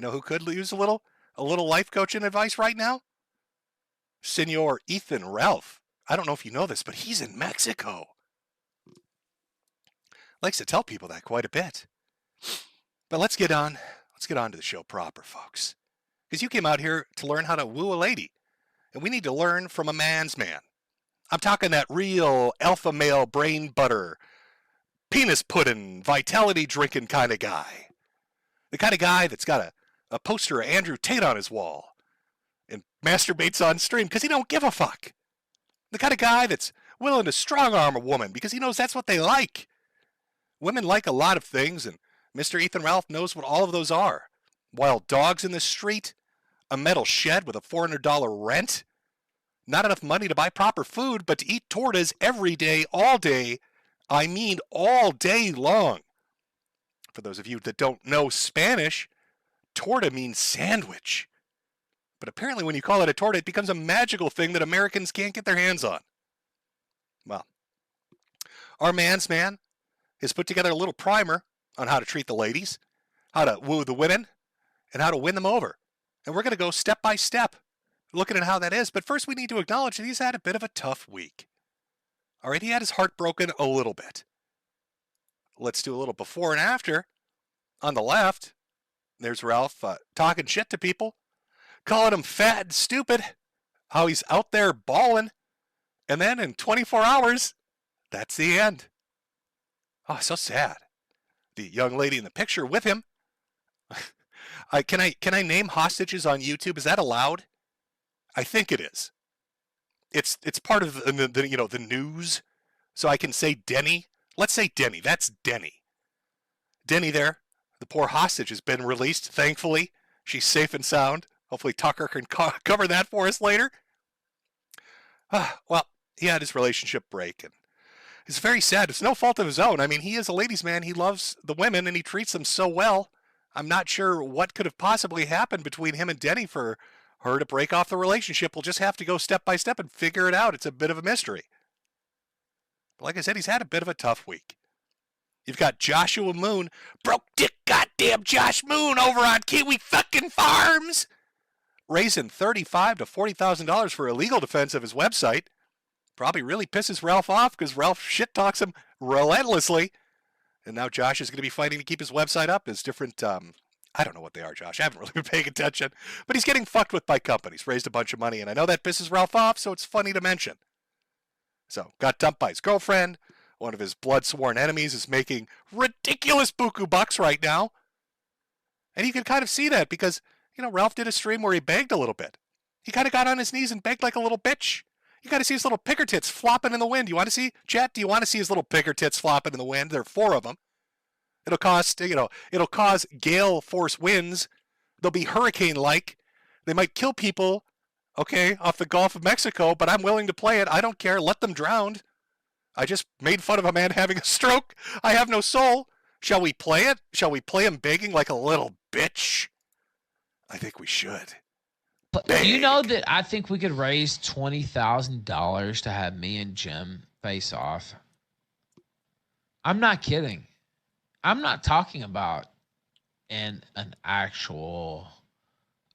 You know who could use a little life coaching advice right now? Senor Ethan Ralph. I don't know if you know this, but he's in Mexico. Likes to tell people that quite a bit. But let's get on to the show proper, folks. Because you came out here to learn how to woo a lady. And we need to learn from a man's man. I'm talking that real alpha male brain butter, penis pudding, vitality drinking kind of guy. The kind of guy that's got a poster of Andrew Tate on his wall and masturbates on stream because he don't give a fuck. The kind of guy that's willing to strong arm a woman because he knows that's what they like. Women like a lot of things, and Mr. Ethan Ralph knows what all of those are. Wild dogs in the street, a metal shed with a $400 rent, not enough money to buy proper food, but to eat tortas every day, all day. I mean all day long. For those of you that don't know Spanish, torta means sandwich. But apparently when you call it a torta, it becomes a magical thing that Americans can't get their hands on. Well, our man's man has put together a little primer on how to treat the ladies, how to woo the women, and how to win them over. And we're going to go step by step, looking at how that is. But first we need to acknowledge that he's had a bit of a tough week. All right, he had his heart broken a little bit. Let's do a little before and after. On the left, there's Ralph talking shit to people, calling them fat and stupid, how he's out there balling. And then in 24 hours, that's the end. Oh, so sad. The young lady in the picture with him. Can I name hostages on YouTube? Is that allowed? I think it is. It's part of the news. So I can say Denny. Let's say Denny. That's Denny. Denny there. The poor hostage has been released, thankfully. She's safe and sound. Hopefully Tucker can cover that for us later. Well, he had his relationship break, and it's very sad. It's no fault of his own. I mean, he is a ladies' man. He loves the women, and he treats them so well. I'm not sure what could have possibly happened between him and Denny for her to break off the relationship. We'll just have to go step by step and figure it out. It's a bit of a mystery. But like I said, he's had a bit of a tough week. You've got Joshua Moon, broke dick goddamn Josh Moon over on Kiwi fucking Farms, raising $35,000 to $40,000 for a legal defense of his website. Probably really pisses Ralph off because Ralph shit talks him relentlessly. And now Josh is going to be fighting to keep his website up. There's different, I don't know what they are, Josh. I haven't really been paying attention. But he's getting fucked with by companies, raised a bunch of money. And I know that pisses Ralph off, so it's funny to mention. So, got dumped by his girlfriend. One of his blood-sworn enemies is making ridiculous buku bucks right now. And you can kind of see that because, Ralph did a stream where he begged a little bit. He kind of got on his knees and begged like a little bitch. You got to see his little picker tits flopping in the wind. You want to see, chat? Do you want to see his little picker tits flopping in the wind? There are 4 of them. It'll cause gale force winds. They'll be hurricane-like. They might kill people, okay, off the Gulf of Mexico, but I'm willing to play it. I don't care. Let them drown. I just made fun of a man having a stroke. I have no soul. Shall we play it? Shall we play him begging like a little bitch? I think we should. But do you know that I think we could raise $20,000 to have me and Jim face off? I'm not kidding. I'm not talking about in an actual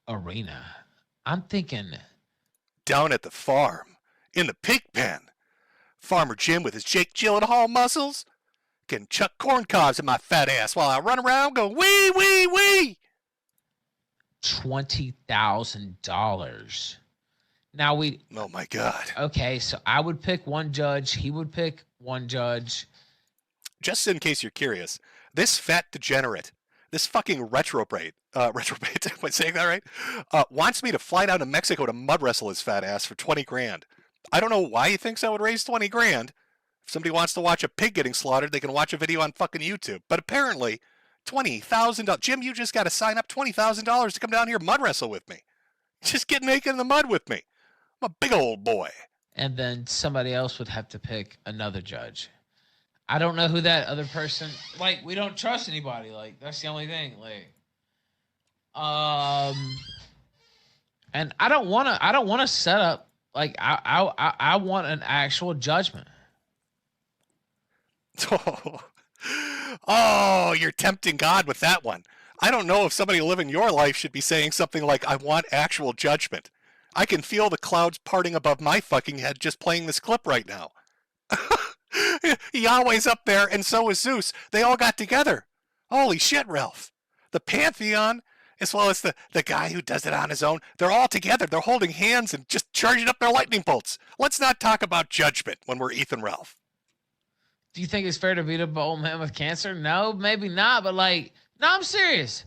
arena. I'm thinking down at the farm, in the pig pen. Farmer Jim with his Jake Gyllenhaal muscles can chuck corn cobs at my fat ass while I run around going wee, wee, wee. $20,000. Now oh my God. Okay, so I would pick one judge. He would pick one judge. Just in case you're curious, this fat degenerate, this fucking retrograde, am I saying that right? Wants me to fly down to Mexico to mud wrestle his fat ass for $20,000. I don't know why he thinks I would raise $20,000. If somebody wants to watch a pig getting slaughtered, they can watch a video on fucking YouTube. But apparently, $20,000. Jim, you just got to sign up $20,000 to come down here mud wrestle with me. Just get naked in the mud with me. I'm a big old boy. And then somebody else would have to pick another judge. I don't know who that other person. Like, we don't trust anybody. Like, that's the only thing. Like, and I don't want to set up. Like, I want an actual judgment. Oh, you're tempting God with that one. I don't know if somebody living your life should be saying something like, I want actual judgment. I can feel the clouds parting above my fucking head just playing this clip right now. Yahweh's up there, and so is Zeus. They all got together. Holy shit, Ralph. The Pantheon, as well as the guy who does it on his own, they're all together. They're holding hands and just charging up their lightning bolts. Let's not talk about judgment when we're Ethan Ralph. Do you think it's fair to beat up an old man with cancer? No, maybe not. But like, no, I'm serious.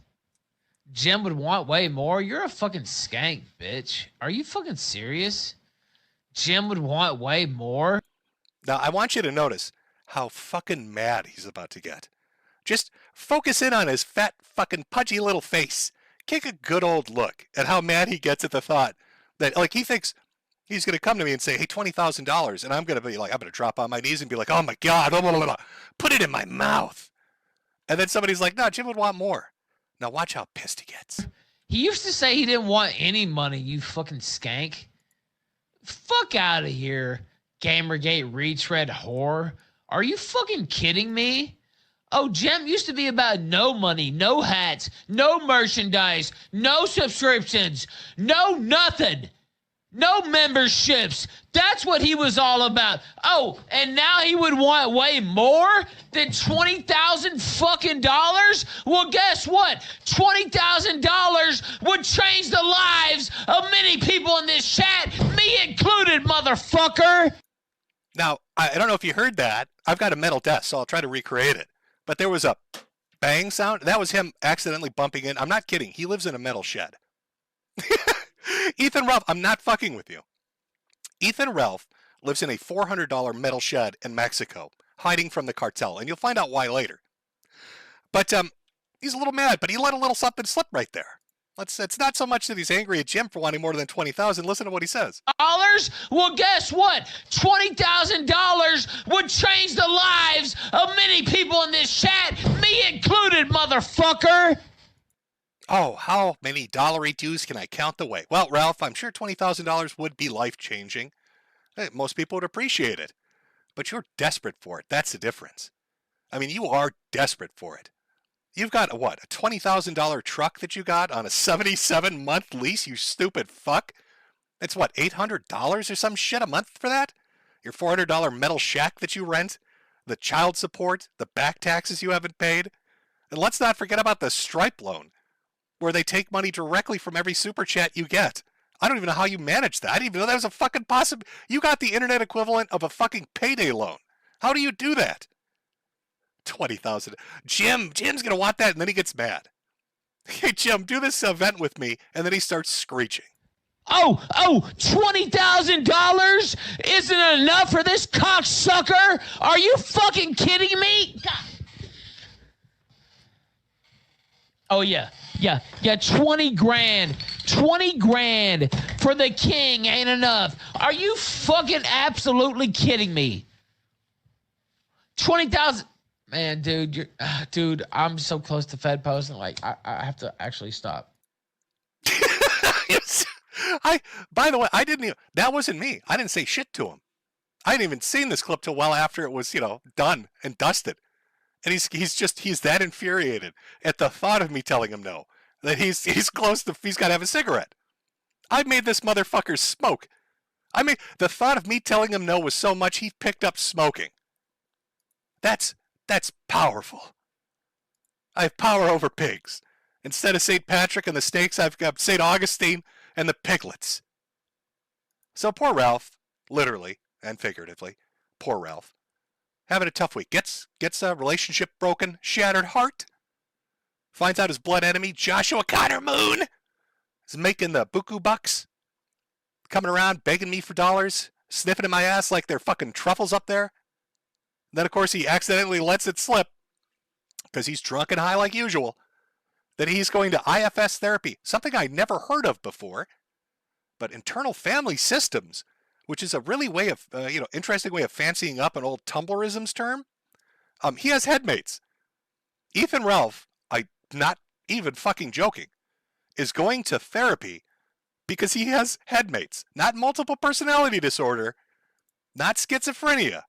Jim would want way more. You're a fucking skank, bitch. Are you fucking serious? Jim would want way more. Now, I want you to notice how fucking mad he's about to get. Just focus in on his fat, fucking pudgy little face. Take a good old look at how mad he gets at the thought that, like, he thinks he's going to come to me and say, hey, $20,000. And I'm going to be like, I'm going to drop on my knees and be like, oh my God, blah, blah, blah, blah. Put it in my mouth. And then somebody's like, no, Jim would want more. Now watch how pissed he gets. He used to say he didn't want any money, you fucking skank. Fuck out of here, Gamergate retread whore. Are you fucking kidding me? Oh, Jim used to be about no money, no hats, no merchandise, no subscriptions, no nothing. No memberships. That's what he was all about. Oh, and now he would want way more than $20,000 fucking dollars? Well, guess what? $20,000 would change the lives of many people in this chat, me included, motherfucker. Now, I don't know if you heard that. I've got a metal desk, so I'll try to recreate it. But there was a bang sound. That was him accidentally bumping in. I'm not kidding. He lives in a metal shed. Ethan Ralph, I'm not fucking with you. Ethan Ralph lives in a $400 metal shed in Mexico, hiding from the cartel, and you'll find out why later. But he's a little mad, but he let a little something slip right there. It's not so much that he's angry at Jim for wanting more than $20,000. Listen to what he says. Well, guess what? $20,000 would change the lives of many people in this chat, me included, motherfucker. Oh, how many dollary dues can I count the way? Well, Ralph, I'm sure $20,000 would be life-changing. Most people would appreciate it. But you're desperate for it. That's the difference. I mean, you are desperate for it. You've got, what, a $20,000 truck that you got on a 77-month lease, you stupid fuck? That's, what, $800 or some shit a month for that? Your $400 metal shack that you rent? The child support? The back taxes you haven't paid? And let's not forget about the Stripe loan, where they take money directly from every super chat you get. I don't even know how you manage that. I didn't even know that was a fucking possible. You got the internet equivalent of a fucking payday loan. How do you do that? 20,000. Jim's gonna want that, and then he gets mad. Hey, Jim, do this event with me, and then he starts screeching. $20,000 isn't enough for this cocksucker? Are you fucking kidding me? God. Oh, yeah, 20 grand. 20 grand for the king ain't enough. Are you fucking absolutely kidding me? 20,000. Man, dude, I'm so close to Fed posting. Like, I have to actually stop. Yes. By the way, that wasn't me. I didn't say shit to him. I hadn't even seen this clip till well after it was, done and dusted. And he's that infuriated at the thought of me telling him no, that he's got to have a cigarette. I made this motherfucker smoke. The thought of me telling him no was so much he picked up smoking. That's powerful. I have power over pigs. Instead of St. Patrick and the snakes, I've got St. Augustine and the piglets. So poor Ralph, literally and figuratively, poor Ralph, having a tough week. Gets a relationship broken, shattered heart. Finds out his blood enemy, Joshua Connor Moon, is making the buku bucks. Coming around, begging me for dollars, sniffing in my ass like they're fucking truffles up there. Then, of course, he accidentally lets it slip, because he's drunk and high like usual, that he's going to IFS therapy, something I never heard of before, but internal family systems, which is a really interesting way of fancying up an old Tumblrisms term. He has headmates. Ethan Ralph, I'm not even fucking joking, is going to therapy because he has headmates, not multiple personality disorder, not schizophrenia.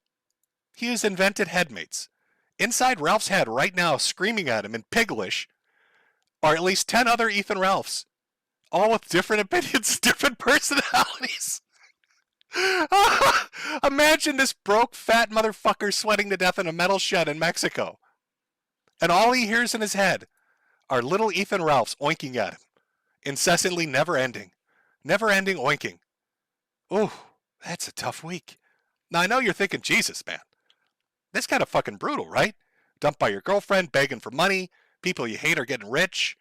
He has invented headmates. Inside Ralph's head right now, screaming at him in Piglish, are at least 10 other Ethan Ralphs, all with different opinions, different personalities. Imagine this broke, fat motherfucker sweating to death in a metal shed in Mexico. And all he hears in his head are little Ethan Ralphs oinking at him, incessantly, never-ending oinking. Ooh, that's a tough week. Now, I know you're thinking, Jesus, man, that's kind of fucking brutal, right? Dumped by your girlfriend, begging for money, people you hate are getting rich,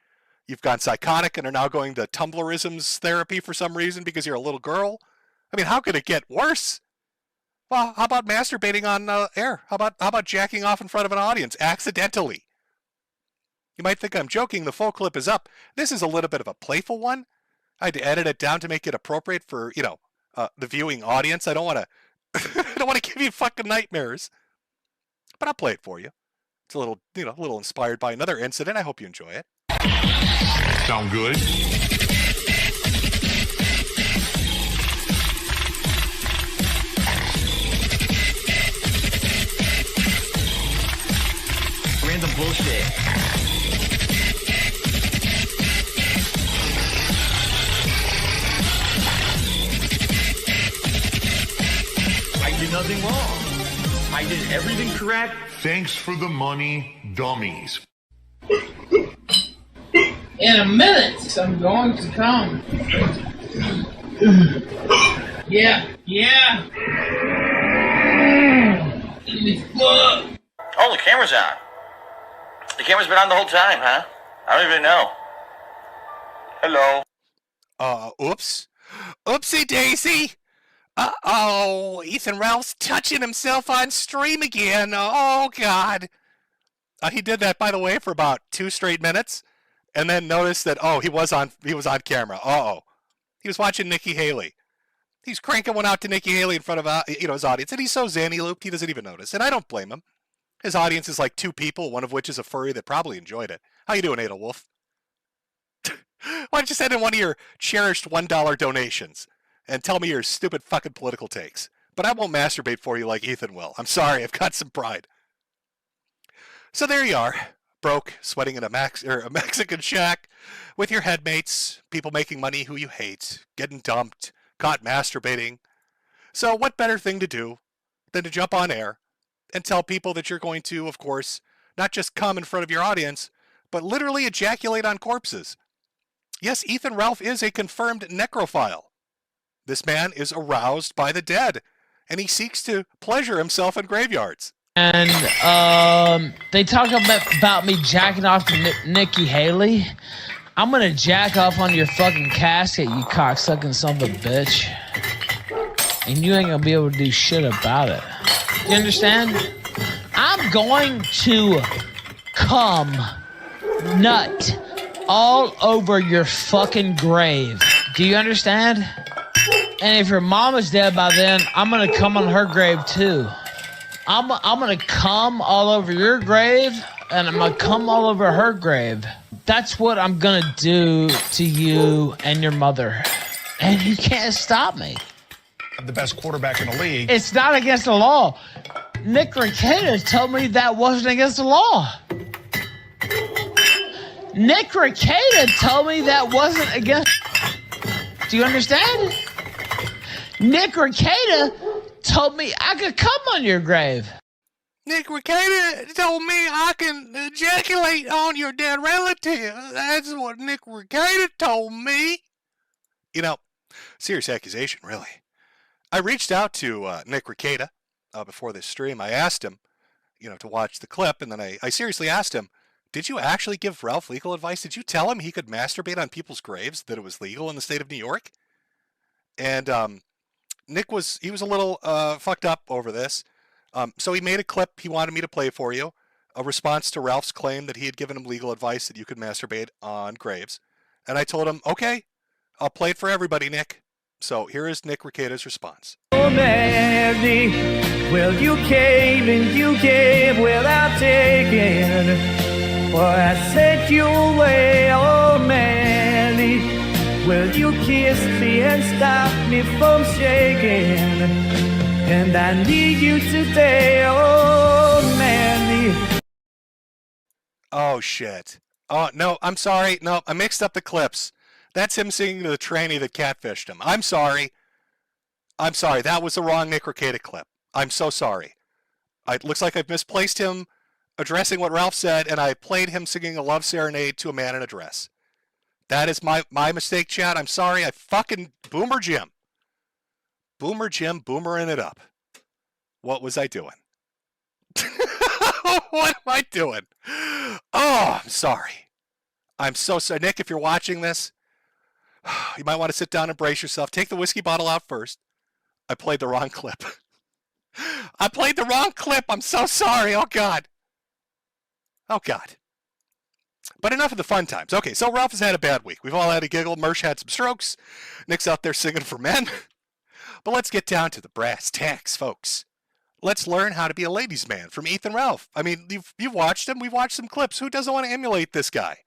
you've gone psychotic and are now going to Tumblrisms therapy for some reason because you're a little girl. I mean, how could it get worse? Well, how about masturbating on air? How about jacking off in front of an audience accidentally? You might think I'm joking. The full clip is up. This is a little bit of a playful one. I had to edit it down to make it appropriate for, the viewing audience. I don't want to I don't want to give you fucking nightmares. But I'll play it for you. It's a little, a little inspired by another incident. I hope you enjoy it. Sound good? Random bullshit. I did nothing wrong. I did everything correct. Thanks for the money, dummies. In a minute, I'm going to come. Yeah. Oh, the camera's on. The camera's been on the whole time, huh? I don't even know. Hello. Oops. Oopsie daisy. Uh-oh, Ethan Ralph's touching himself on stream again. Oh, God. He did that, by the way, for about 2 straight minutes, and then noticed that, he was on camera. Uh-oh. He was watching Nikki Haley. He's cranking one out to Nikki Haley in front of, his audience, and he's so zanny-looped, he doesn't even notice, and I don't blame him. His audience is like 2 people, one of which is a furry that probably enjoyed it. How you doing, Adelwolf? Why don't you send in one of your cherished $1 donations and tell me your stupid fucking political takes? But I won't masturbate for you like Ethan will. I'm sorry, I've got some pride. So there you are, broke, sweating in a Mexican shack with your headmates, people making money who you hate, getting dumped, caught masturbating. So what better thing to do than to jump on air and tell people that you're going to, of course, not just come in front of your audience, but literally ejaculate on corpses. Yes, Ethan Ralph is a confirmed necrophile. This man is aroused by the dead, and he seeks to pleasure himself in graveyards. And they talk about me jacking off to Nikki Haley. I'm gonna jack off on your fucking casket, you cocksucking son of a bitch. And you ain't gonna be able to do shit about it. You understand? I'm going to come nut all over your fucking grave. Do you understand? And if your mama's dead by then, I'm gonna come on her grave too. I'm gonna come all over your grave, and I'm gonna come all over her grave. That's what I'm gonna do to you and your mother. And you can't stop me. The best quarterback in the league. It's not against the law. Nick Rekieta told me that wasn't against the law. Nick Rekieta told me that wasn't against... Do you understand? Nick Rekieta told me I could come on your grave. Nick Rekieta told me I can ejaculate on your dead relative. That's what Nick Rekieta told me. Serious accusation, really. I reached out to Nick Rekieta before this stream. I asked him, to watch the clip, and then I seriously asked him, did you actually give Ralph legal advice? Did you tell him he could masturbate on people's graves, that it was legal in the state of New York? And Nick was a little fucked up over this. So he made a clip he wanted me to play for you, a response to Ralph's claim that he had given him legal advice that you could masturbate on graves. And I told him, okay, I'll play it for everybody, Nick. So here is Nick Rekieta's response. Oh, Mandy, well, you came and you gave without taking. For I sent you away, oh, Mandy. Well, you kissed me and stopped me from shaking. And I need you today, oh, Mandy. Oh, shit. Oh, no, I'm sorry. No, I mixed up the clips. That's him singing to the tranny that catfished him. I'm sorry. I'm sorry. That was the wrong Nick Rekieta clip. I'm so sorry. It looks like I've misplaced him addressing what Ralph said, and I played him singing a love serenade to a man in a dress. That is my mistake, chat. I'm sorry. I fucking Boomer Jim. Boomer Jim boomering it up. What was I doing? What am I doing? Oh, I'm sorry. I'm so sorry. Nick, if you're watching this, you might want to sit down and brace yourself. Take the whiskey bottle out first. I played the wrong clip. I played the wrong clip. I'm so sorry. Oh, God. Oh, God. But enough of the fun times. Okay, so Ralph has had a bad week. We've all had a giggle. Mersh had some strokes. Nick's out there singing for men. But let's get down to the brass tacks, folks. Let's learn how to be a ladies' man from Ethan Ralph. I mean, you've watched him. We've watched some clips. Who doesn't want to emulate this guy?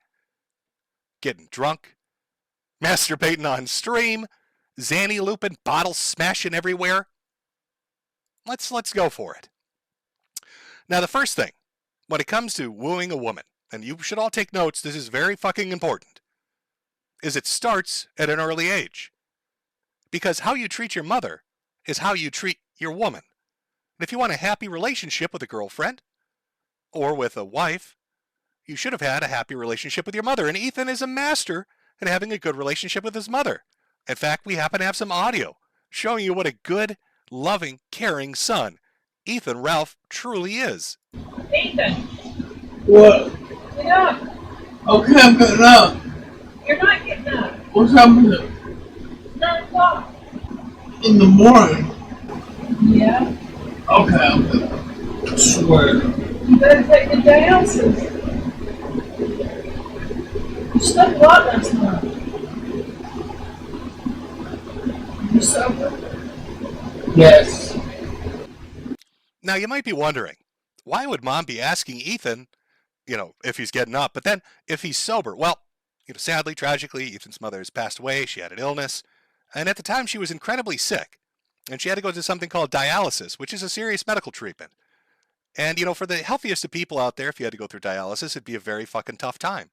Getting drunk, masturbating on stream, Zanny looping, bottles smashing everywhere. Let's go for it. Now, the first thing, when it comes to wooing a woman, and you should all take notes, this is very fucking important, is it starts at an early age. Because how you treat your mother is how you treat your woman. And if you want a happy relationship with a girlfriend or with a wife, you should have had a happy relationship with your mother. And Ethan is a master at having a good relationship with his mother. In fact, we happen to have some audio showing you what a good, loving, caring son Ethan Ralph truly is. Ethan, What? get up. Okay, I'm getting up. You're not getting up. What's happening? 9 o'clock. In the morning? Yeah. Okay, I'm getting up. I swear. You better take the dialysis. You slept a lot last night. You sober? Yes. Now, you might be wondering, why would mom be asking Ethan, if he's getting up, but then if he's sober? Well, sadly, tragically, Ethan's mother has passed away. She had an illness. And at the time, she was incredibly sick. And she had to go to something called dialysis, which is a serious medical treatment. And, for the healthiest of people out there, if you had to go through dialysis, it'd be a very fucking tough time.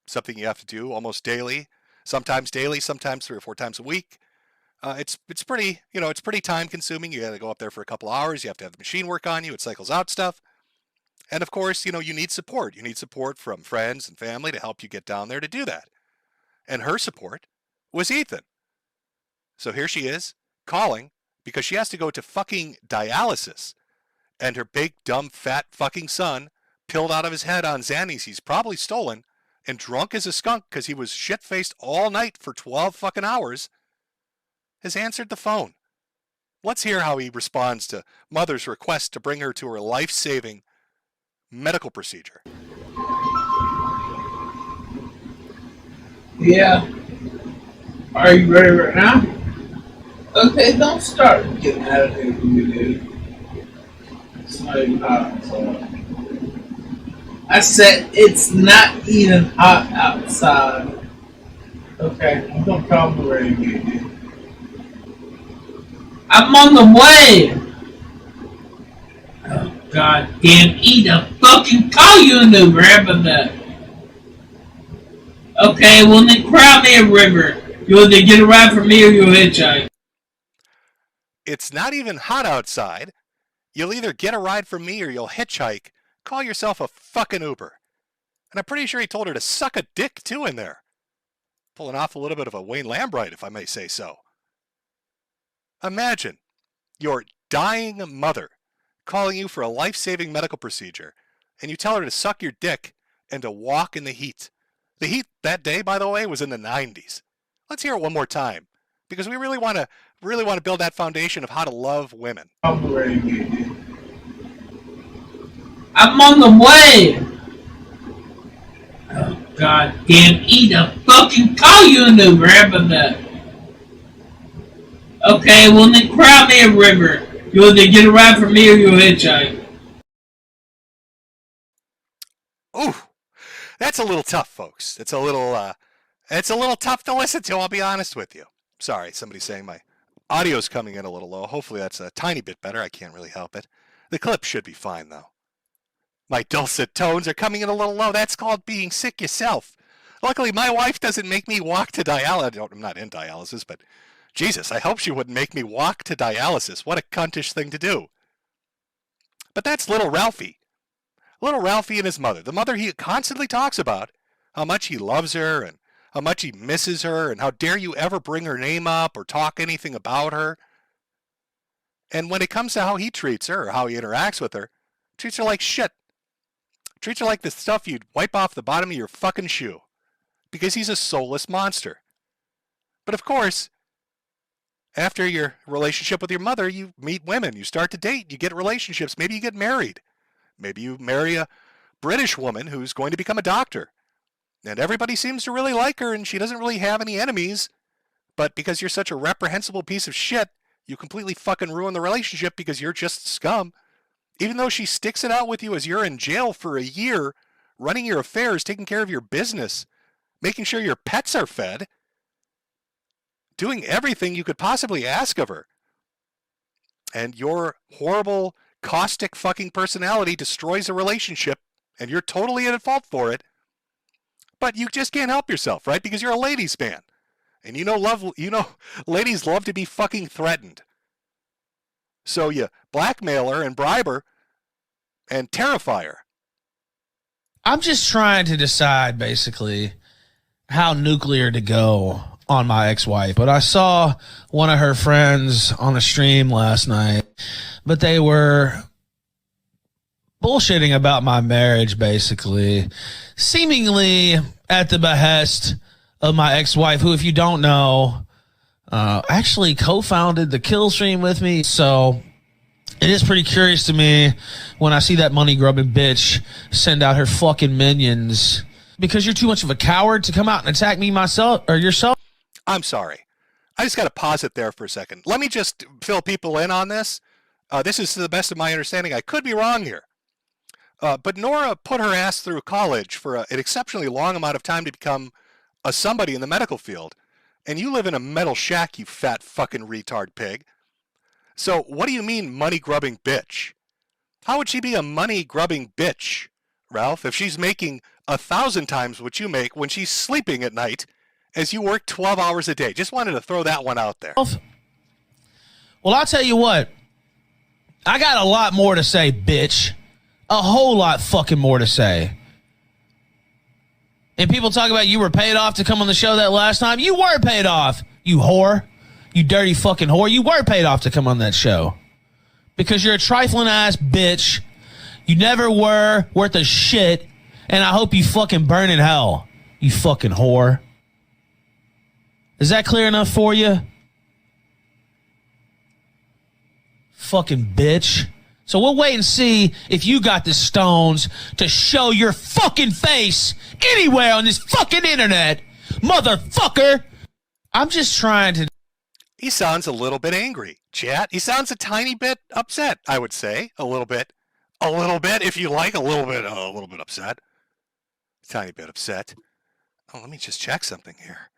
Something you have to do almost daily, sometimes 3 or 4 times a week. It's pretty, it's pretty time consuming. You got to go up there for a couple hours. You have to have the machine work on you. It cycles out stuff. And of course, you need support. You need support from friends and family to help you get down there to do that. And her support was Ethan. So here she is calling because she has to go to fucking dialysis. And her big, dumb, fat fucking son, pilled out of his head on Xannies he's probably stolen, and drunk as a skunk because he was shit-faced all night for 12 fucking hours, has answered the phone. Let's hear how he responds to mother's request to bring her to her life-saving medical procedure. Yeah. Are you ready right now? Okay, don't start getting out of here with me, dude. It's not even hot outside. I said it's not even hot outside. Okay, I'm gonna call me ready to get dude. I'm on the way! Oh, god damn, eat a fucking call you a new grandma nut. Okay, well then cry me a river. You'll either get a ride from me or you'll hitchhike. It's not even hot outside. You'll either get a ride from me or you'll hitchhike. Call yourself a fucking Uber. And I'm pretty sure he told her to suck a dick too in there. Pulling off a little bit of a Wayne Lambright, if I may say so. Imagine your dying mother calling you for a life-saving medical procedure, and you tell her to suck your dick and to walk in the heat. The heat that day, by the way, was in the 90s. Let's hear it one more time, because we really want to build that foundation of how to love women. I'm ready to get dude. I'm on the way! Oh, god damn, eat a fucking call you a new grandma nut. Okay, well then cry me a river. You'll either get a ride from me or you'll hitchhike. Ooh, that's a little tough, folks. It's a little tough to listen to, I'll be honest with you. Sorry, somebody's saying my audio's coming in a little low. Hopefully that's a tiny bit better. I can't really help it. The clip should be fine, though. My dulcet tones are coming in a little low. That's called being sick yourself. Luckily, my wife doesn't make me walk to dialysis. I'm not in dialysis, but Jesus, I hope she wouldn't make me walk to dialysis. What a cuntish thing to do. But that's little Ralphie. Little Ralphie and his mother. The mother he constantly talks about, how much he loves her and how much he misses her and how dare you ever bring her name up or talk anything about her. And when it comes to how he treats her or how he interacts with her, treats her like shit. Treats her like the stuff you'd wipe off the bottom of your fucking shoe. Because he's a soulless monster. But of course, after your relationship with your mother, you meet women, you start to date, you get relationships, maybe you get married. Maybe you marry a British woman who's going to become a doctor. And everybody seems to really like her and she doesn't really have any enemies. But because you're such a reprehensible piece of shit, you completely fucking ruin the relationship because you're just scum. Even though she sticks it out with you as you're in jail for a year, running your affairs, taking care of your business, making sure your pets are fed, doing everything you could possibly ask of her. And your horrible, caustic fucking personality destroys a relationship, and you're totally at fault for it. But you just can't help yourself, right? Because you're a ladies' man. And ladies love to be fucking threatened. So you blackmail her and bribe her and terrify her. I'm just trying to decide, basically, how nuclear to go on my ex-wife. But I saw one of her friends on a stream last night, but they were bullshitting about my marriage, basically, seemingly at the behest of my ex-wife, who, if you don't know, actually co-founded the kill stream with me. So it is pretty curious to me when I see that money-grubbing bitch send out her fucking minions because you're too much of a coward to come out and attack me myself or yourself. I'm sorry. I just got to pause it there for a second. Let me just fill people in on this. This is to the best of my understanding. I could be wrong here. But Nora put her ass through college for an exceptionally long amount of time to become a somebody in the medical field. And you live in a metal shack, you fat fucking retard pig. So what do you mean money-grubbing bitch? How would she be a money-grubbing bitch, Ralph, if she's making 1,000 times what you make when she's sleeping at night as you work 12 hours a day? Just wanted to throw that one out there. Well, I'll tell you what. I got a lot more to say, bitch. A whole lot fucking more to say. And people talk about you were paid off to come on the show that last time. You were paid off, you whore. You dirty fucking whore. You were paid off to come on that show. Because you're a trifling ass bitch. You never were worth a shit. And I hope you fucking burn in hell. You fucking whore. Is that clear enough for you? Fucking bitch. So we'll wait and see if you got the stones to show your fucking face anywhere on this fucking internet. Motherfucker. I'm just trying to... He sounds a little bit angry, chat. He sounds a tiny bit upset, I would say. A little bit. A little bit, if you like. A little bit upset. Tiny bit upset. Oh, let me just check something here.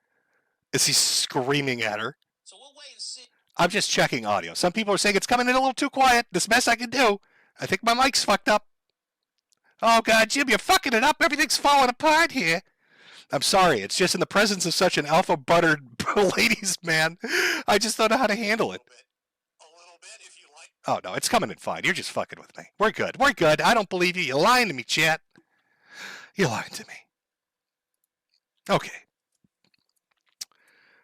Is he screaming at her? So we'll wait and see. I'm just checking audio. Some people are saying it's coming in a little too quiet. This best I can do. I think my mic's fucked up. Oh, God, Jim, you're fucking it up. Everything's falling apart here. I'm sorry. It's just in the presence of such an alpha-buttered ladies man. I just don't know how to handle it. A little bit, if you like. Oh, no, it's coming in fine. You're just fucking with me. We're good. We're good. I don't believe you. You're lying to me, chat. You're lying to me. Okay.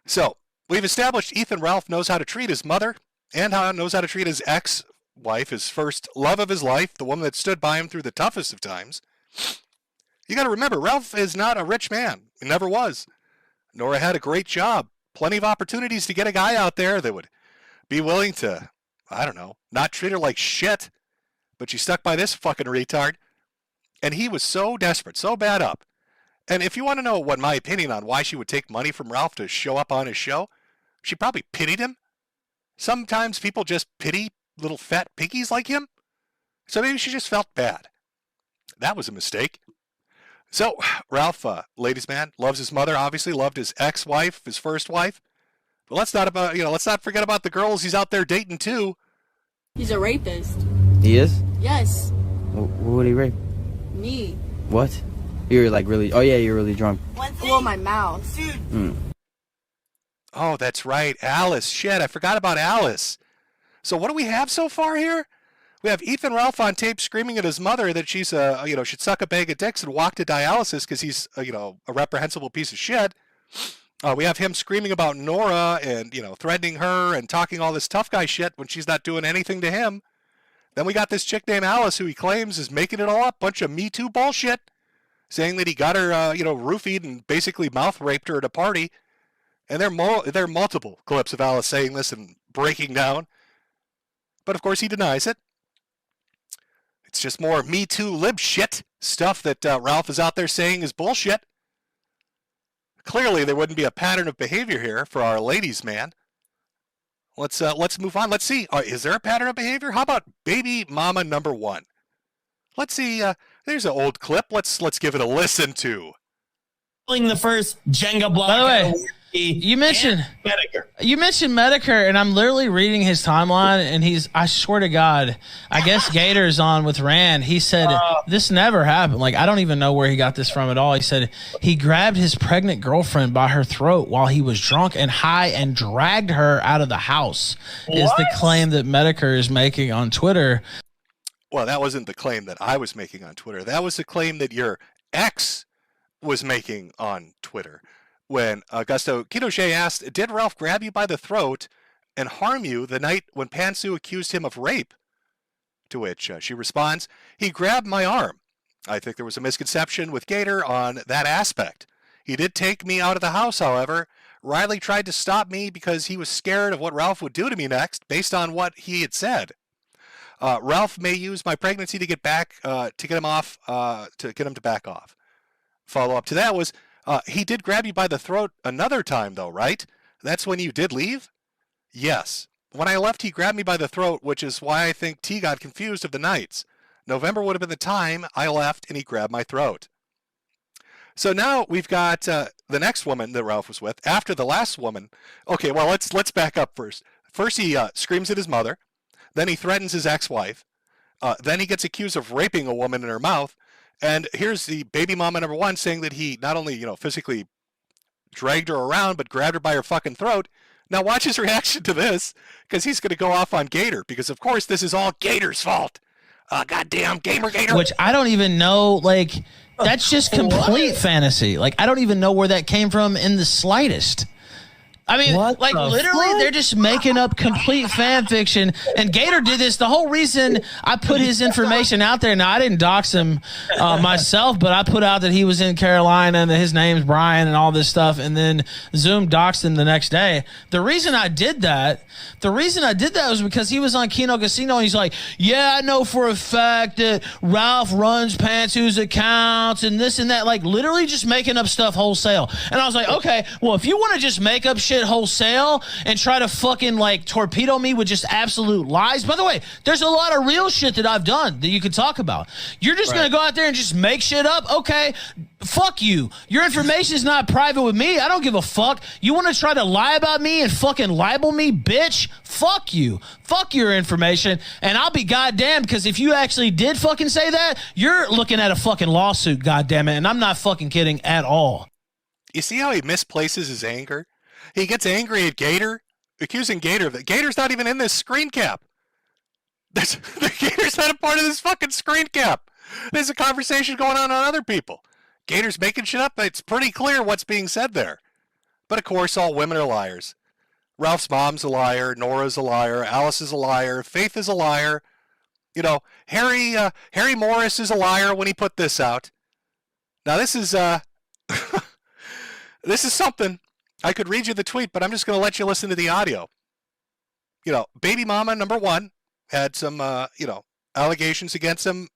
So, we've established Ethan Ralph knows how to treat his mother and knows how to treat his ex-wife, his first love of his life, the woman that stood by him through the toughest of times. You got to remember, Ralph is not a rich man. He never was. Nora had a great job. Plenty of opportunities to get a guy out there that would be willing to, I don't know, not treat her like shit. But she stuck by this fucking retard. And he was so desperate, so bad up. And if you want to know what my opinion on why she would take money from Ralph to show up on his show, she probably pitied him. Sometimes people just pity little fat piggies like him. So maybe she just felt bad. That was a mistake. So, Ralph, ladies man, loves his mother, obviously, loved his ex-wife, his first wife. But let's not forget about the girls he's out there dating too. He's a rapist. He is? Yes. Who would he rape? me. What? You're like really? Oh yeah, you're really drunk. Well, my mouth. Oh, that's right, Alice. Shit, I forgot about Alice. So what do we have so far here? We have Ethan Ralph on tape screaming at his mother that she's should suck a bag of dicks and walk to dialysis because he's a reprehensible piece of shit. We have him screaming about Nora and threatening her and talking all this tough guy shit when she's not doing anything to him. Then we got this chick named Alice who he claims is making it all up, bunch of Me Too bullshit, saying that he got her roofied and basically mouth raped her at a party. And there are multiple clips of Alice saying this and breaking down. But of course he denies it. It's just more Me Too lib shit stuff that Ralph is out there saying is bullshit. Clearly, there wouldn't be a pattern of behavior here for our ladies' man. Let's move on. Let's see. Is there a pattern of behavior? How about baby mama number 1? Let's see. There's an old clip. Let's give it a listen to. The first Jenga block. By the way, you mentioned Metokur, and I'm literally reading his timeline, and I swear to God, I guess Gator's on with Rand. He said this never happened. Like, I don't even know where he got this from at all. He said he grabbed his pregnant girlfriend by her throat while he was drunk and high and dragged her out of the house. What? Is the claim that Metokur is making on Twitter. Well, that wasn't the claim that I was making on Twitter. That was the claim that your ex was making on Twitter. When Augusto Kinoche asked, did Ralph grab you by the throat and harm you the night when Pantsu accused him of rape? To which she responds, he grabbed my arm. I think there was a misconception with Gator on that aspect. He did take me out of the house, however. Riley tried to stop me because he was scared of what Ralph would do to me next, based on what he had said. Ralph may use my pregnancy to get back, to get him off, to get him to back off. Follow up to that was, he did grab you by the throat another time, though, right? That's when you did leave? Yes. When I left, he grabbed me by the throat, which is why I think T got confused of the nights. November would have been the time I left, and he grabbed my throat. So now we've got the next woman that Ralph was with, after the last woman. Okay, well, let's back up first. First, he screams at his mother. Then he threatens his ex-wife. Then he gets accused of raping a woman in her mouth. And here's the baby mama number 1 saying that he not only, physically dragged her around, but grabbed her by her fucking throat. Now watch his reaction to this, because he's going to go off on Gator, because of course this is all Gator's fault. Goddamn Gamer Gator. Which I don't even know, like, that's just complete fantasy. Like, I don't even know where that came from in the slightest. I mean, like, literally, they're just making up complete fan fiction. And Gator did this. The whole reason I put his information out there, now I didn't dox him myself, but I put out that he was in Carolina and that his name's Brian and all this stuff. And then Zoom doxed him the next day. The reason I did that was because he was on Kino Casino and he's like, yeah, I know for a fact that Ralph runs Pantsu's accounts and this and that. Like, literally just making up stuff wholesale. And I was like, okay, well, if you want to just make up shit wholesale and try to fucking like torpedo me with just absolute lies. By the way, there's a lot of real shit that I've done that you could talk about. You're just going to go out there and just make shit up? Okay, fuck you. Your information is not private with me. I don't give a fuck. You want to try to lie about me and fucking libel me, bitch? Fuck you. Fuck your information. And I'll be goddamn, because if you actually did fucking say that, you're looking at a fucking lawsuit, goddamn it. And I'm not fucking kidding at all. You see how he misplaces his anger? He gets angry at Gator, accusing Gator of that. Gator's not even in this screen cap. The Gator's not a part of this fucking screen cap. There's a conversation going on other people. Gator's making shit up. It's pretty clear what's being said there. But of course, all women are liars. Ralph's mom's a liar. Nora's a liar. Alice is a liar. Faith is a liar. Harry Morris is a liar when he put this out. Now this is this is something. I could read you the tweet, but I'm just going to let you listen to the audio. Baby mama number 1 had some, allegations against him.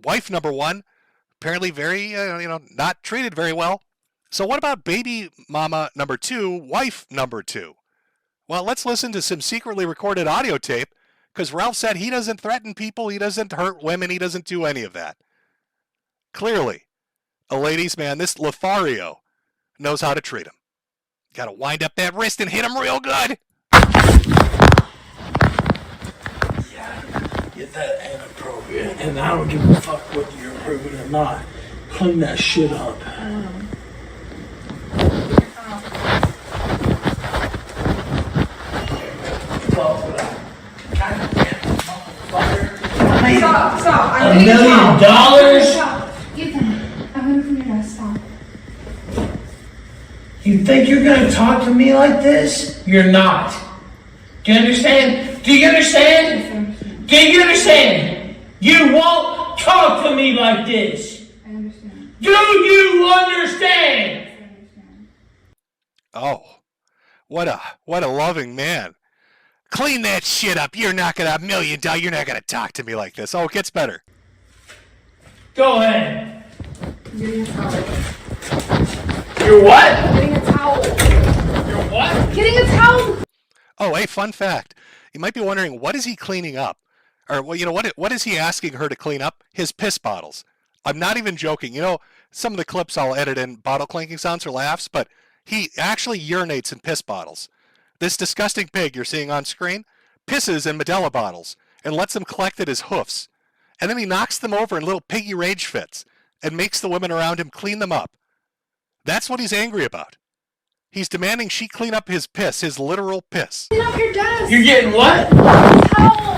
Wife number 1, apparently very, not treated very well. So what about baby mama number 2, wife number 2? Well, let's listen to some secretly recorded audio tape, because Ralph said he doesn't threaten people, he doesn't hurt women, he doesn't do any of that. Clearly, a ladies' man, this Lothario, knows how to treat him. Got to wind up that wrist and hit him real good. Yeah, that inappropriate. And I don't give a fuck whether you're approving or not. Clean that shit up. Stop. $1 million? Ethan, I'm gonna clean your desk. Stop. You think you're gonna talk to me like this? You're not. Do you understand? Do you understand? Do you understand? You won't talk to me like this. I understand. Do you understand? Oh, what a loving man. Clean that shit up. You're not gonna $1 million. You're not gonna talk to me like this. Oh, it gets better. Go ahead. I'm getting a towel. You're what? Getting a towel. You're what? Getting a towel. Oh, hey, fun fact. You might be wondering, what is he cleaning up? Or, well, you know, what is he asking her to clean up? His piss bottles. I'm not even joking. You know, some of the clips I'll edit in bottle clanking sounds or laughs, but he actually urinates in piss bottles. This disgusting pig you're seeing on screen pisses in Medela bottles and lets them collect at his hoofs. And then he knocks them over in little piggy rage fits and makes the women around him clean them up. That's what he's angry about. He's demanding she clean up his piss, his literal piss. Clean up your desk. You're getting what? Towel.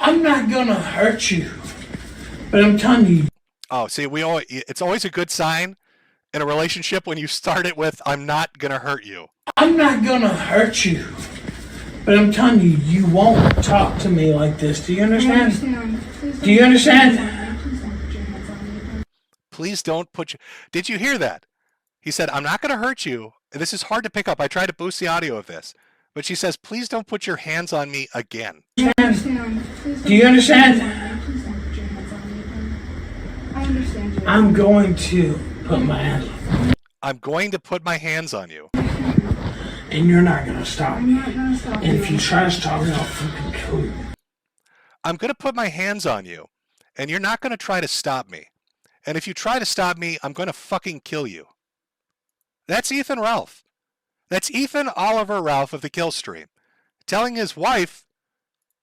I'm not gonna hurt you, but I'm telling you. Oh, see, it's always a good sign in a relationship when you start it with, I'm not gonna hurt you. I'm not gonna hurt you, but I'm telling you, you won't talk to me like this. Do you understand? Do you understand? Please don't put your... Did you hear that? He said, I'm not gonna hurt you. This is hard to pick up. I tried to boost the audio of this. But she says, please don't put your hands on me again. Do you understand? I understand. I'm going to put my hands on you. I'm going to put my hands on you. And you're not going to stop me. I'm not gonna stop And you. if you try to stop me, I'll fucking kill you. I'm going to put my hands on you. And you're not going to try to stop me. And if you try to stop me, I'm going to fucking kill you. That's Ethan Ralph. That's Ethan Oliver Ralph of the Kill Stream, telling his wife,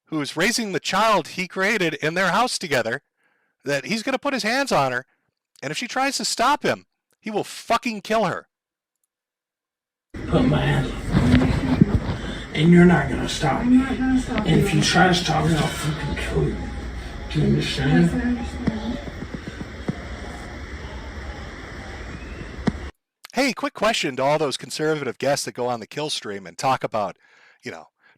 who's raising the child he created in their house together, that he's going to put his hands on her, and if she tries to stop him, he will fucking kill her. Put my hands on you. And you're not going to stop me. I'm not gonna stop And you. if you try to stop me, I'll fucking kill you. Do you understand? Yes, I understand. Hey, quick question to all those conservative guests that go on the Kill Stream and talk about,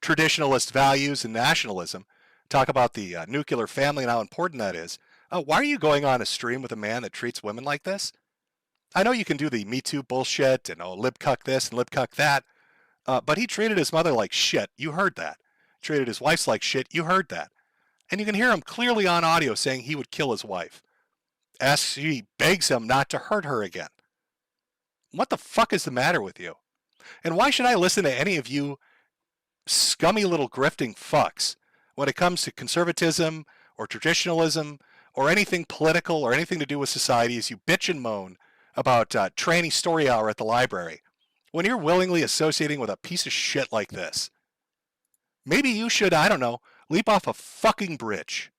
traditionalist values and nationalism, talk about the nuclear family and how important that is. Why are you going on a stream with a man that treats women like this? I know you can do the Me Too bullshit and libcuck this and libcuck that, but he treated his mother like shit. You heard that. Treated his wife like shit. You heard that. And you can hear him clearly on audio saying he would kill his wife. He begs him not to hurt her again. What the fuck is the matter with you? And why should I listen to any of you scummy little grifting fucks when it comes to conservatism or traditionalism or anything political or anything to do with society as you bitch and moan about tranny story hour at the library when you're willingly associating with a piece of shit like this? Maybe you should, I don't know, leap off a fucking bridge.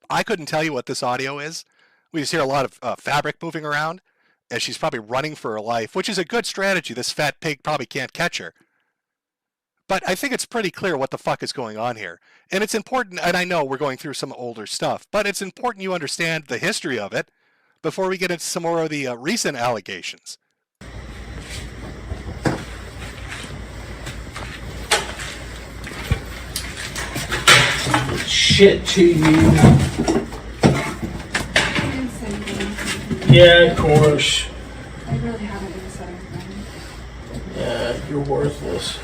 I couldn't tell you what this audio is. We just hear a lot of fabric moving around as she's probably running for her life, which is a good strategy. This fat pig probably can't catch her. But I think it's pretty clear what the fuck is going on here. And it's important, and I know we're going through some older stuff, but it's important you understand the history of it before we get into some more of the recent allegations. Shit to you. Yeah, of course. I really haven't been said anything. Yeah, you're worthless.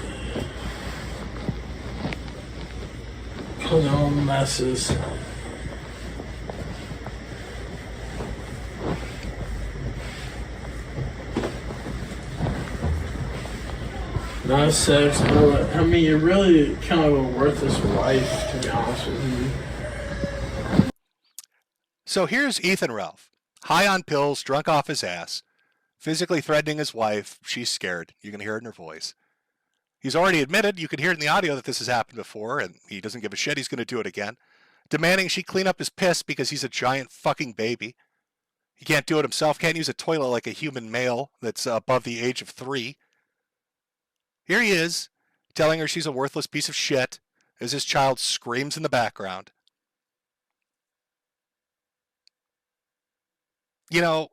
Clean all the messes. Not sex, but I mean, you're really kind of a worthless wife, to be honest with you. So here's Ethan Ralph, high on pills, drunk off his ass, physically threatening his wife. She's scared. You can hear it in her voice. He's already admitted, you can hear it in the audio, that this has happened before, and he doesn't give a shit. He's going to do it again. Demanding she clean up his piss because he's a giant fucking baby. He can't do it himself, can't use a toilet like a human male that's above the age of 3. Here he is, telling her she's a worthless piece of shit as his child screams in the background. You know,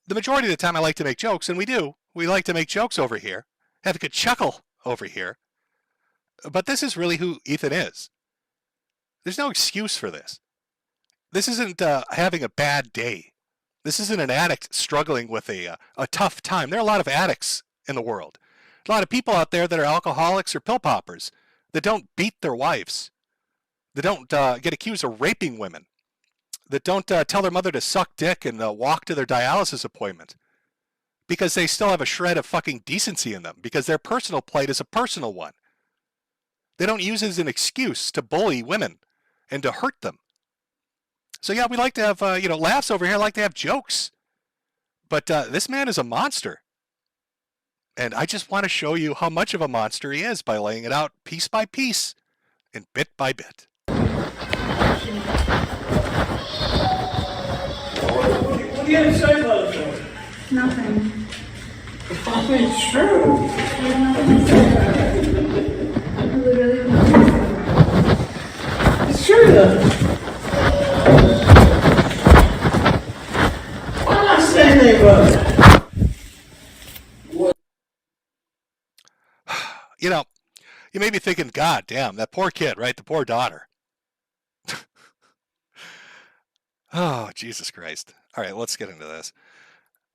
the majority of the time I like to make jokes, and we do. We like to make jokes over here, have a good chuckle over here. But this is really who Ethan is. There's no excuse for this. This isn't having a bad day. This isn't an addict struggling with a tough time. There are a lot of addicts in the world. A lot of people out there that are alcoholics or pill poppers that don't beat their wives, that don't get accused of raping women, that don't tell their mother to suck dick and walk to their dialysis appointment because they still have a shred of fucking decency in them, because their personal plight is a personal one. They don't use it as an excuse to bully women and to hurt them. So yeah, we like to have laughs over here, like to have jokes. But this man is a monster. And I just want to show you how much of a monster he is by laying it out piece by piece and bit by bit. What do you have to say about it? Nothing. I mean, it's true. I have nothing to say. I literally have nothing to say. It's true, though. Why not say anything about it? You know, you may be thinking, God damn, that poor kid, right? The poor daughter. Oh, Jesus Christ. All right, let's get into this.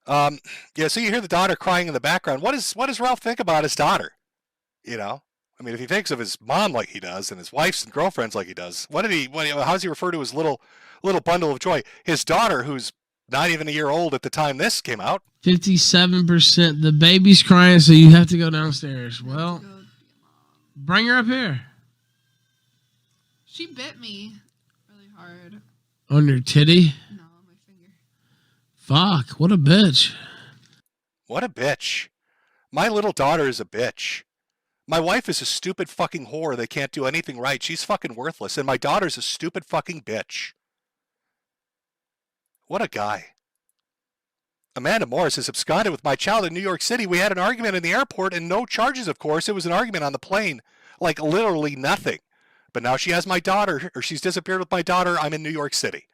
Yeah, so you hear the daughter crying in the background. What does Ralph think about his daughter? You know? I mean, if he thinks of his mom like he does and his wife's and girlfriends like he does, how does he refer to his little bundle of joy? His daughter, who's not even a year old at the time this came out. 57%. The baby's crying, so you have to go downstairs. Well, bring her up here. She bit me really hard. On your titty? No, on my finger. Fuck, what a bitch. What a bitch. My little daughter is a bitch. My wife is a stupid fucking whore that can't do anything right. She's fucking worthless. And my daughter's a stupid fucking bitch. What a guy. Amanda Morris has absconded with my child in New York City. We had an argument in the airport and no charges, of course. It was an argument on the plane. Like literally nothing. But now she has my daughter, or she's disappeared with my daughter. I'm in New York City.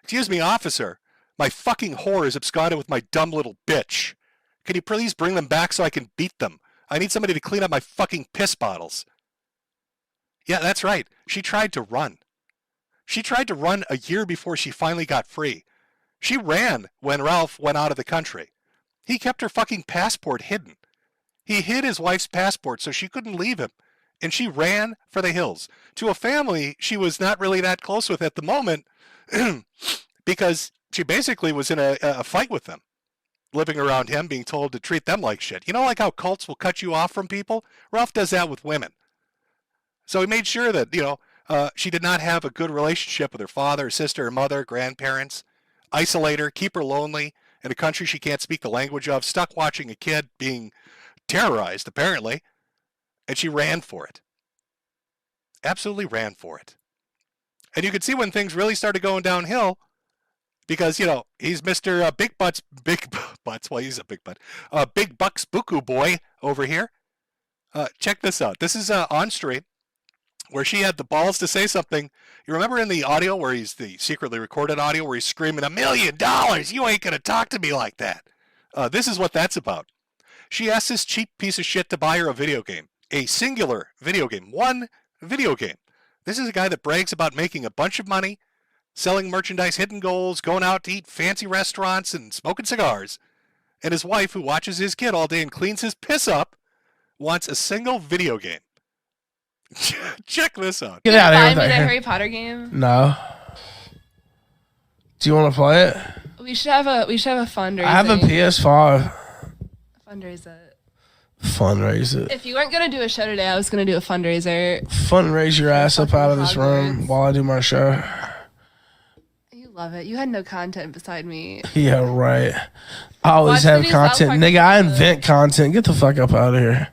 Excuse me, officer. My fucking whore is absconded with my dumb little bitch. Can you please bring them back so I can beat them? I need somebody to clean up my fucking piss bottles. Yeah, that's right. She tried to run. She tried to run a year before she finally got free. She ran when Ralph went out of the country. He kept her fucking passport hidden. He hid his wife's passport so she couldn't leave him. And she ran for the hills to a family she was not really that close with at the moment because she basically was in a fight with them, living around him, being told to treat them like shit. You know, like how cults will cut you off from people? Ralph does that with women. So he made sure that, she did not have a good relationship with her father, sister, her mother, grandparents, isolate her, keep her lonely in a country she can't speak the language of, stuck watching a kid being terrorized, apparently. And she ran for it. Absolutely ran for it. And you could see when things really started going downhill because, he's Mr. Big Butts, well, he's a big butt, Big Bucks Buku boy over here. Check this out. This is on stream where she had the balls to say something. You remember in the audio where he's the secretly recorded audio where he's screaming, $1 million, you ain't going to talk to me like that. This is what that's about. She asked this cheap piece of shit to buy her a video game. A singular video game. One video game. This is a guy that brags about making a bunch of money, selling merchandise, hitting goals, going out to eat fancy restaurants and smoking cigars. And his wife, who watches his kid all day and cleans his piss up, wants a single video game. Check this out. Get out of here Buy with me the that. Harry Potter game. No. Do you want to play it? We should have a fundraiser. I have a PS5. Fundraise it. Fundraise it. If you weren't gonna do a show today, I was gonna do a fundraiser. Fundraise your ass up out of this room while I do my show. You love it. You had no content beside me. Yeah, right. I always Watch have the new South content. Park Nigga, I episode. invent content. Get the fuck up out of here.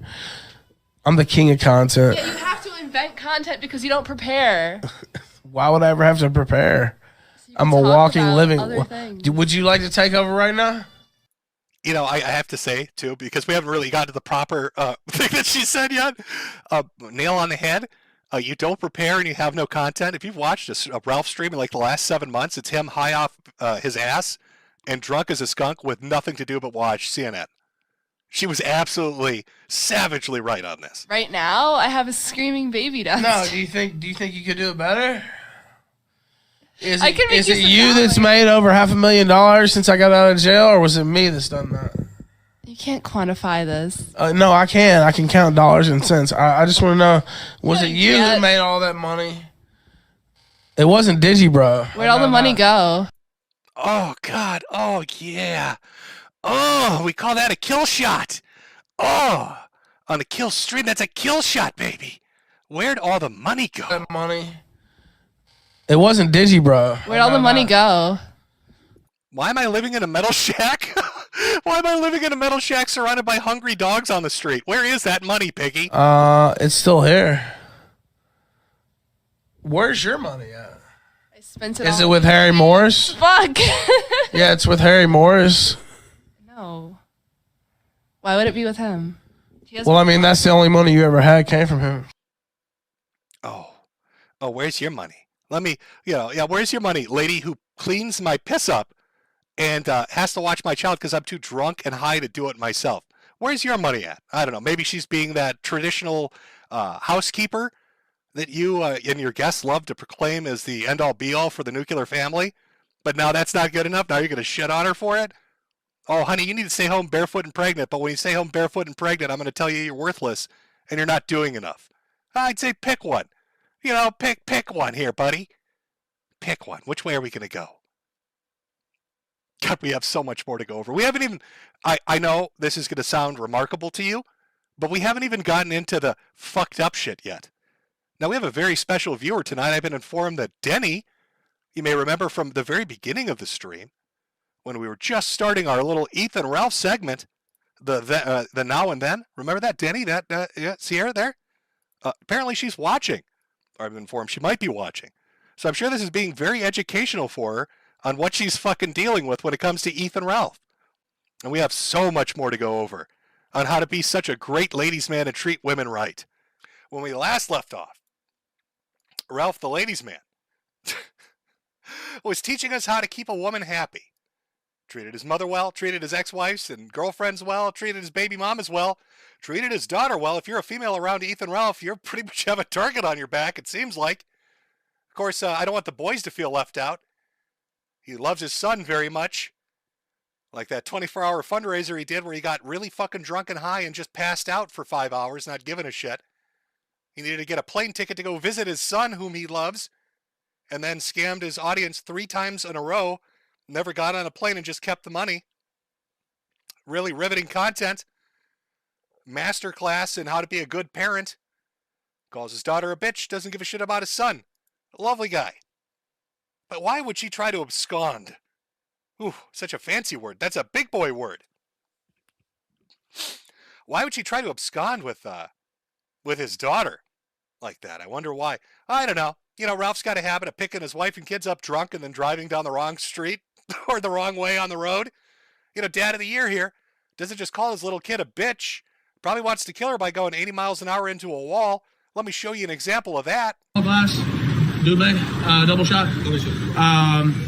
I'm the king of content. Yeah, you have to invent content because you don't prepare. Why would I ever have to prepare? I'm a talk walking, about living. other things. Would you like to take over right now? You know, I have to say, too, because we haven't really got to the proper thing that she said yet. Nail on the head. You don't prepare and you have no content. If you've watched a Ralph stream in like the last 7 months, it's him high off his ass and drunk as a skunk with nothing to do but watch CNN. She was absolutely savagely right on this. Right now, I have a screaming baby downstairs. No, do you think you could do it better? Is I it, can make is you it some you that's dollars. made over $500,000 since I got out of jail, or was it me that's done that? You can't quantify this. No, I can. I can count dollars and cents. I just want to know, was it you that can't. made all that money? It wasn't Digi, bro. Where'd all the money go? Oh, God. Oh, yeah. Oh, we call that a kill shot. Oh, on the kill stream, that's a kill shot, baby. Where'd all the money go? That money. It wasn't Digi, bro. Where'd all the money go? Why am I living in a metal shack? Why am I living in a metal shack surrounded by hungry dogs on the street? Where is that money, Piggy? It's still here. Where's your money at? I spent it Is all it with Harry Morris? Fuck. Yeah, it's with Harry Morris. No. Why would it be with him? He has Well, I mean, that's the only money you ever had came from him. Oh, where's your money? Let me, where's your money, lady who cleans my piss up and has to watch my child because I'm too drunk and high to do it myself? Where's your money at? I don't know. Maybe she's being that traditional housekeeper that you and your guests love to proclaim as the end-all be-all for the nuclear family. But now that's not good enough. Now you're going to shit on her for it? Oh, honey, you need to stay home barefoot and pregnant. But when you stay home barefoot and pregnant, I'm going to tell you you're worthless and you're not doing enough. I'd say pick one. Pick one here, buddy. Pick one. Which way are we going to go? God, we have so much more to go over. We haven't even, I know this is going to sound remarkable to you, but we haven't even gotten into the fucked up shit yet. Now, we have a very special viewer tonight. I've been informed that Denny, you may remember from the very beginning of the stream, when we were just starting our little Ethan Ralph segment, the now and then. Remember that, Denny? See her there? Apparently she's watching. Or I've been informed she might be watching. So I'm sure this is being very educational for her on what she's fucking dealing with when it comes to Ethan Ralph. And we have so much more to go over on how to be such a great ladies' man and treat women right. When we last left off, Ralph the ladies' man was teaching us how to keep a woman happy. Treated his mother well, treated his ex-wives and girlfriends well, treated his baby mamas well, treated his daughter well. If you're a female around Ethan Ralph, you're pretty much have a target on your back, it seems like. Of course, I don't want the boys to feel left out. He loves his son very much. Like that 24-hour fundraiser he did where he got really fucking drunk and high and just passed out for 5 hours, not giving a shit. He needed to get a plane ticket to go visit his son, whom he loves, and then scammed his audience 3 times in a row, never got on a plane and just kept the money. Really riveting content. Masterclass in how to be a good parent. Calls his daughter a bitch, doesn't give a shit about his son. A lovely guy. But why would she try to abscond? Ooh, such a fancy word. That's a big boy word. Why would she try to abscond with his daughter like that? I wonder why. I don't know. Ralph's got a habit of picking his wife and kids up drunk and then driving down the wrong street or the wrong way on the road. Dad of the year here doesn't just call his little kid a bitch. Probably wants to kill her by going 80 miles an hour into a wall. Let me show you an example of that. Glass, double, double shot,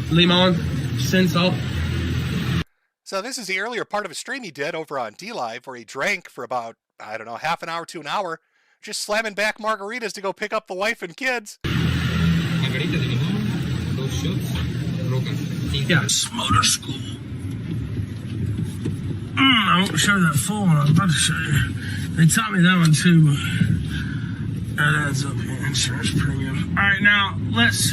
limon, sin salt. So this is the earlier part of a stream he did over on D-Live where he drank for about, I don't know, half an hour to an hour, just slamming back margaritas to go pick up the wife and kids. Yes, motor school. I won't show that full one. I'm about to show you. They taught me that one too. That adds up here. Insurance premium. All right, now let's.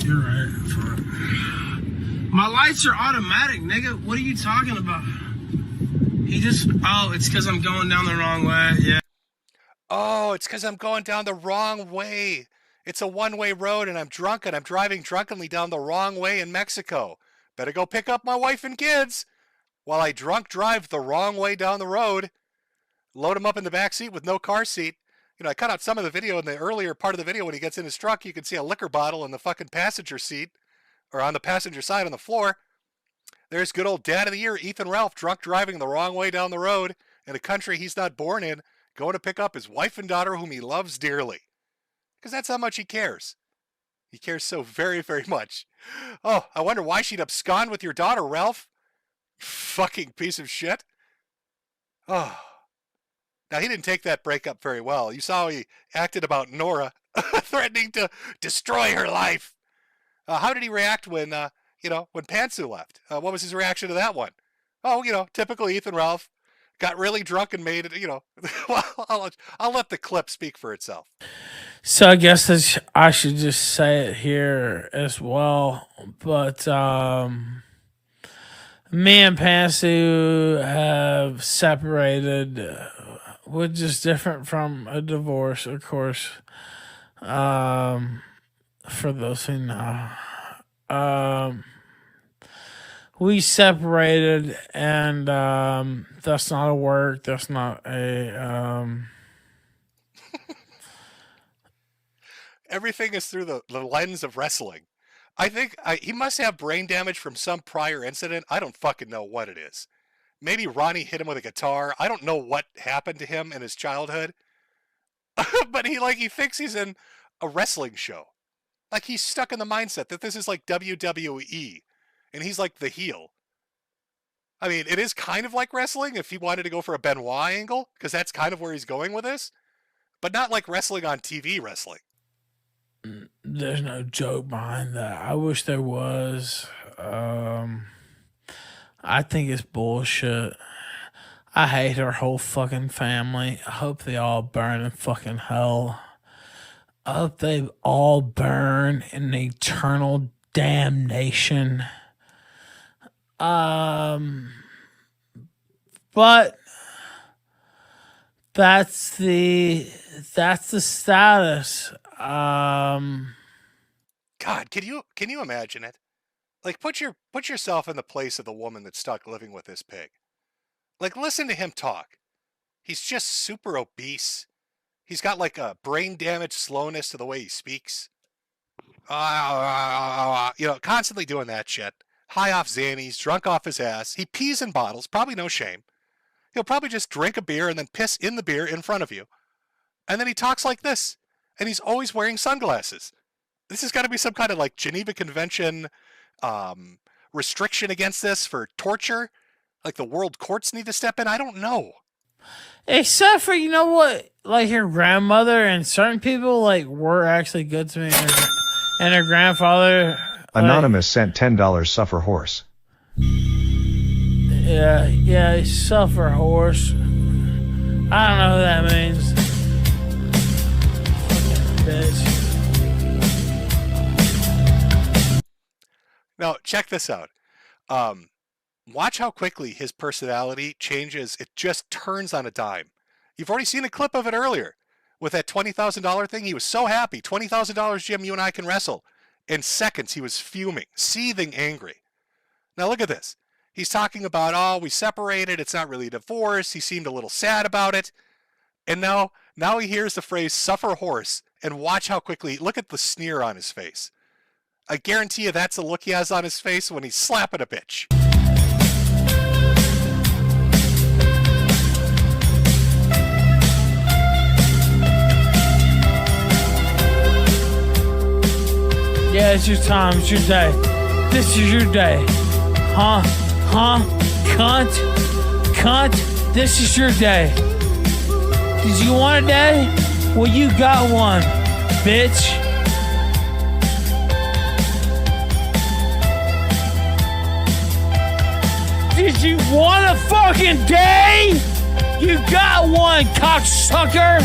You're right. Fine. My lights are automatic, nigga. What are you talking about? It's because I'm going down the wrong way. Yeah. Oh, it's because I'm going down the wrong way. It's a one-way road and I'm drunk and I'm driving drunkenly down the wrong way in Mexico. Better go pick up my wife and kids while I drunk drive the wrong way down the road. Load him up in the back seat with no car seat. You know, I cut out some of the video in the earlier part of the video when he gets in his truck. You can see a liquor bottle in the fucking passenger seat or on the passenger side on the floor. There's good old dad of the year, Ethan Ralph, drunk driving the wrong way down the road in a country he's not born in, going to pick up his wife and daughter whom he loves dearly. Because that's how much he cares. He cares so very, very much. Oh, I wonder why she'd abscond with your daughter, Ralph. Fucking piece of shit. Oh. Now, he didn't take that breakup very well. You saw how he acted about Nora, threatening to destroy her life. How did he react when, when Pantsu left? What was his reaction to that one? Oh, typical Ethan Ralph. Got really drunk and made it, well, I'll let the clip speak for itself. So I guess I should just say it here as well. But me and Pantsu have separated, which is different from a divorce, of course. For those who know. We separated, and that's not a work. That's not a... Everything is through the lens of wrestling. I think he must have brain damage from some prior incident. I don't fucking know what it is. Maybe Ronnie hit him with a guitar. I don't know what happened to him in his childhood. But he thinks he's in a wrestling show. Like he's stuck in the mindset that this is like WWE. And he's like the heel. I mean, it is kind of like wrestling if he wanted to go for a Benoit angle, because that's kind of where he's going with this. But not like wrestling on TV wrestling. There's no joke behind that. I wish there was. I think it's bullshit. I hate her whole fucking family. I hope they all burn in fucking hell. I hope they all burn in eternal damnation. But that's the status. God, can you imagine it? Like put yourself in the place of the woman that's stuck living with this pig. Like listen to him talk. He's just super obese. He's got like a brain damage slowness to the way he speaks. Constantly doing that shit. High off Xannies, drunk off his ass. He pees in bottles, probably no shame. He'll probably just drink a beer and then piss in the beer in front of you. And then he talks like this. And he's always wearing sunglasses. This has got to be some kind of like Geneva Convention restriction against this for torture. Like the world courts need to step in. I don't know. Except for, you know what? Like her grandmother and certain people were actually good to me. And her grandfather... Anonymous sent $10 suffer horse. Yeah, suffer horse. I don't know who that means. Fucking bitch. Now, check this out. Watch how quickly his personality changes. It just turns on a dime. You've already seen a clip of it earlier. With that $20,000 thing, he was so happy. $20,000, Jim, you and I can wrestle. In seconds, he was fuming, seething angry. Now look at this. He's talking about, we separated. It's not really a divorce. He seemed a little sad about it. And now he hears the phrase suffer horse. And watch how quickly, look at the sneer on his face. I guarantee you that's the look he has on his face when he's slapping a bitch. Yeah, it's your time. It's your day. This is your day. Huh? Cunt? This is your day. Did you want a day? Well, you got one, bitch. Did you want a fucking day? You got one, cocksucker.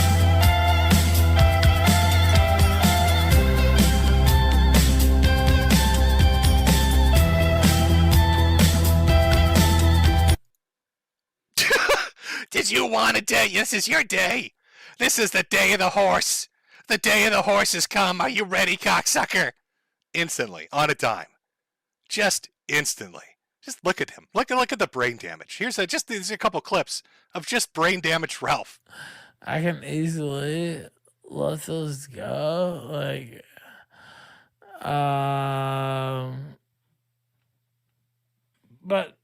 because you wanted to. This is your day. This is the day of the horse. The day of the horse has come. Are you ready, cocksucker? Instantly, on a dime. Just instantly. Just look at him. Look at the brain damage. Here's a couple clips of just brain damaged Ralph. I can easily let those go. Like, but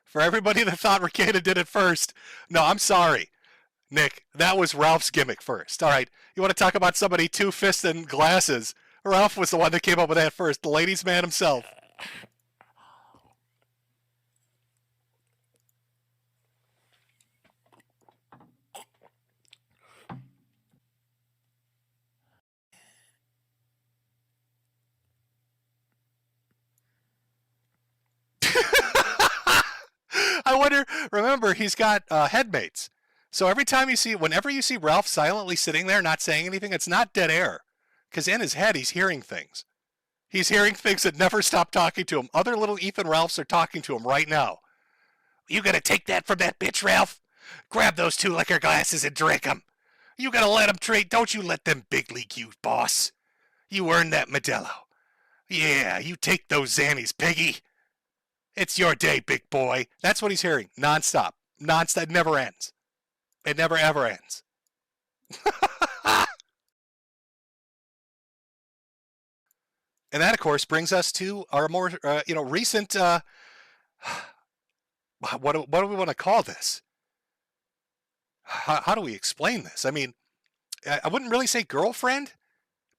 For everybody that thought Ricada did it first, no, I'm sorry. Nick, that was Ralph's gimmick first. All right, you want to talk about somebody two-fisted and glasses? Ralph was the one that came up with that first, the ladies' man himself. I wonder, remember, he's got headmates. So whenever you see Ralph silently sitting there not saying anything, it's not dead air. Because in his head, he's hearing things. He's hearing things that never stop talking to him. Other little Ethan Ralphs are talking to him right now. You gotta take that from that bitch, Ralph. Grab those 2 liquor glasses and drink them. You gotta let them trade. Don't you let them big league you, boss. You earned that Modelo. Yeah, you take those Xannies, piggy. It's your day, big boy. That's what he's hearing. Nonstop. Nonstop. It never ends. It never, ever ends. And that, of course, brings us to our more, recent, what do we want to call this? How do we explain this? I mean, I wouldn't really say girlfriend,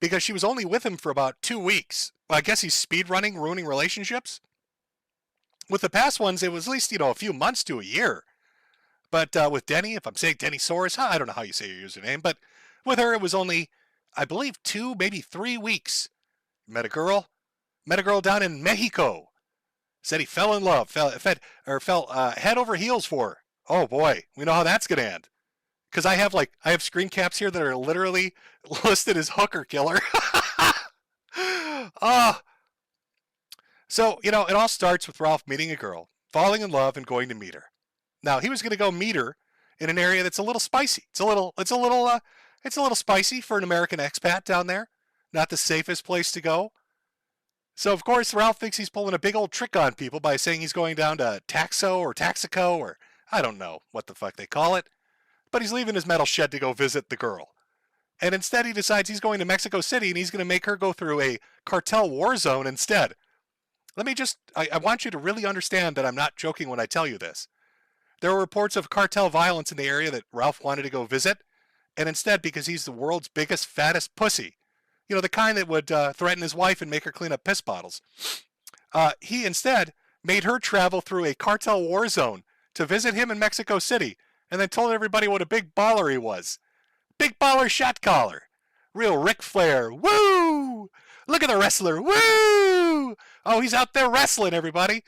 because she was only with him for about 2 weeks. Well, I guess he's speed running, ruining relationships. With the past ones, it was at least, a few months to a year. But with Denny, if I'm saying Denny Soares, I don't know how you say your username, but with her, it was only, I believe, 2, maybe 3 weeks. Met a girl down in Mexico. Said he fell in love, fell head over heels for her. Oh boy, we know how that's gonna end. Because I have screen caps here that are literally listed as hooker killer. So, it all starts with Ralph meeting a girl, falling in love, and going to meet her. Now, he was going to go meet her in an area that's a little spicy. It's a little spicy for an American expat down there. Not the safest place to go. So, of course, Ralph thinks he's pulling a big old trick on people by saying he's going down to Taxo or Taxico, or I don't know what the fuck they call it. But he's leaving his metal shed to go visit the girl. And instead, he decides he's going to Mexico City, and he's going to make her go through a cartel war zone instead. I want you to really understand that I'm not joking when I tell you this. There were reports of cartel violence in the area that Ralph wanted to go visit, and instead, because he's the world's biggest, fattest pussy, the kind that would threaten his wife and make her clean up piss bottles, he instead made her travel through a cartel war zone to visit him in Mexico City, and then told everybody what a big baller he was. Big baller shot caller. Real Ric Flair. Woo! Look at the wrestler. Woo! Oh, he's out there wrestling, everybody.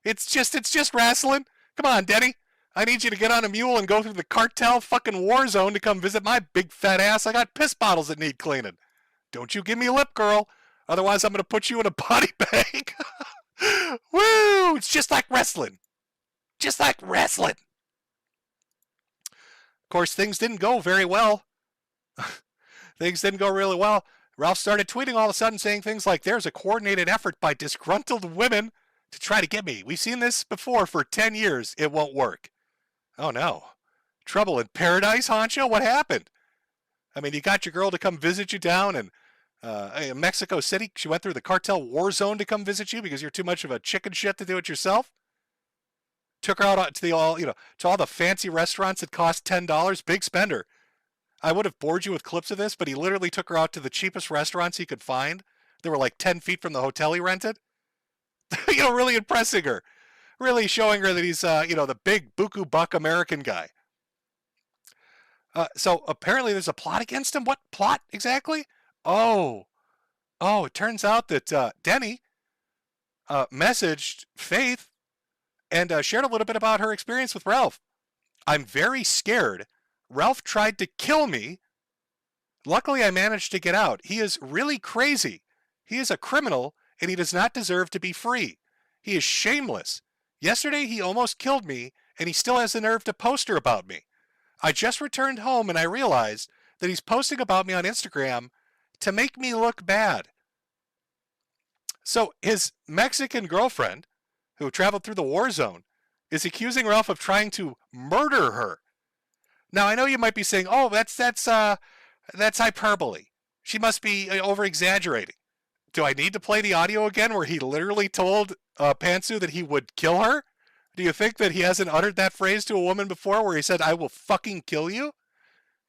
It's just wrestling. Come on, Denny. I need you to get on a mule and go through the cartel fucking war zone to come visit my big fat ass. I got piss bottles that need cleaning. Don't you give me a lip, girl. Otherwise, I'm going to put you in a body bag. Woo! It's just like wrestling. Just like wrestling. Of course, things didn't go very well. Things didn't go really well. Ralph started tweeting all of a sudden saying things like, there's a coordinated effort by disgruntled women to try to get me. We've seen this before for 10 years. It won't work. Oh, no. Trouble in paradise, Honcho? What happened? I mean, you got your girl to come visit you down in Mexico City. She went through the cartel war zone to come visit you because you're too much of a chicken shit to do it yourself. Took her out to all the fancy restaurants that cost $10. Big spender. I would have bored you with clips of this, but he literally took her out to the cheapest restaurants he could find. They were like 10 feet from the hotel he rented. Really impressing her. Really showing her that he's, the big buku buck American guy. So apparently there's a plot against him. What plot exactly? Oh, it turns out that Denny messaged Faith and shared a little bit about her experience with Ralph. I'm very scared. Ralph tried to kill me. Luckily, I managed to get out. He is really crazy. He is a criminal, and he does not deserve to be free. He is shameless. Yesterday he almost killed me, and he still has the nerve to poster about me. I just returned home and I realized that he's posting about me on Instagram to make me look bad. So his Mexican girlfriend, who traveled through the war zone, is accusing Ralph of trying to murder her. Now I know you might be saying, "Oh, that's hyperbole. She must be over exaggerating." Do I need to play the audio again where he literally told Pantsu that he would kill her? Do you think that he hasn't uttered that phrase to a woman before where he said, "I will fucking kill you"?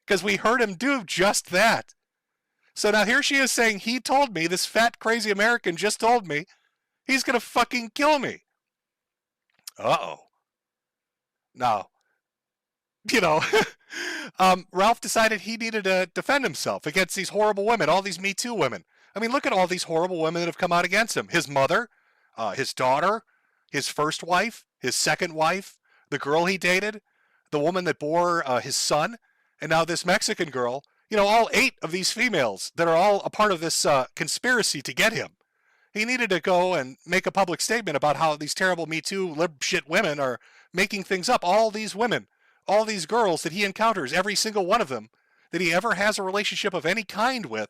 Because we heard him do just that. So now here she is saying, he told me, this fat crazy American just told me, he's going to fucking kill me. Uh-oh. Now, Ralph decided he needed to defend himself against these horrible women, all these Me Too women. I mean, look at all these horrible women that have come out against him. His mother, his daughter, his first wife, his second wife, the girl he dated, the woman that bore his son, and now this Mexican girl. All 8 of these females that are all a part of this conspiracy to get him. He needed to go and make a public statement about how these terrible Me Too lib shit women are making things up. All these women, all these girls that he encounters, every single one of them that he ever has a relationship of any kind with,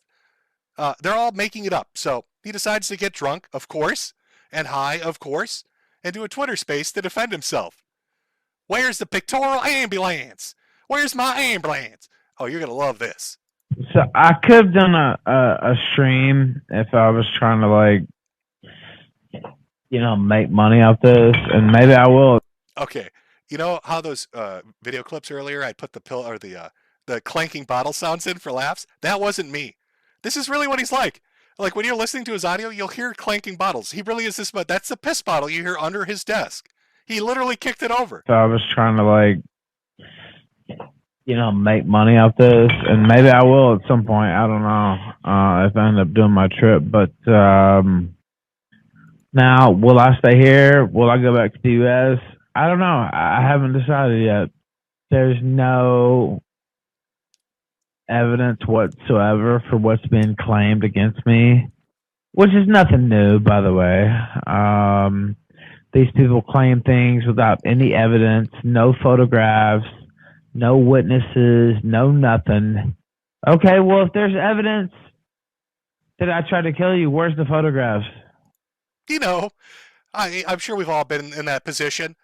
they're all making it up. So he decides to get drunk, of course, and high, of course, and do a Twitter space to defend himself. Where's the pictorial ambulance? Where's my ambulance? Oh, you're going to love this. So I could have done a stream if I was trying to make money off this, and maybe I will. Okay. You know how those video clips earlier, I put the the clanking bottle sounds in for laughs? That wasn't me. This is really what he's like. Like when you're listening to his audio, you'll hear clanking bottles. He really is this, but that's the piss bottle you hear under his desk. He literally kicked it over. So I was trying to make money off this, and maybe I will at some point. I don't know if I end up doing my trip, but now will I stay here? Will I go back to the U.S.? I don't know. I haven't decided yet. There's no evidence whatsoever for what's being claimed against me, which is nothing new, by the way. These people claim things without any evidence, no photographs, no witnesses, no nothing. Okay, well, if there's evidence that I tried to kill you, where's the photographs? I'm sure we've all been in that position.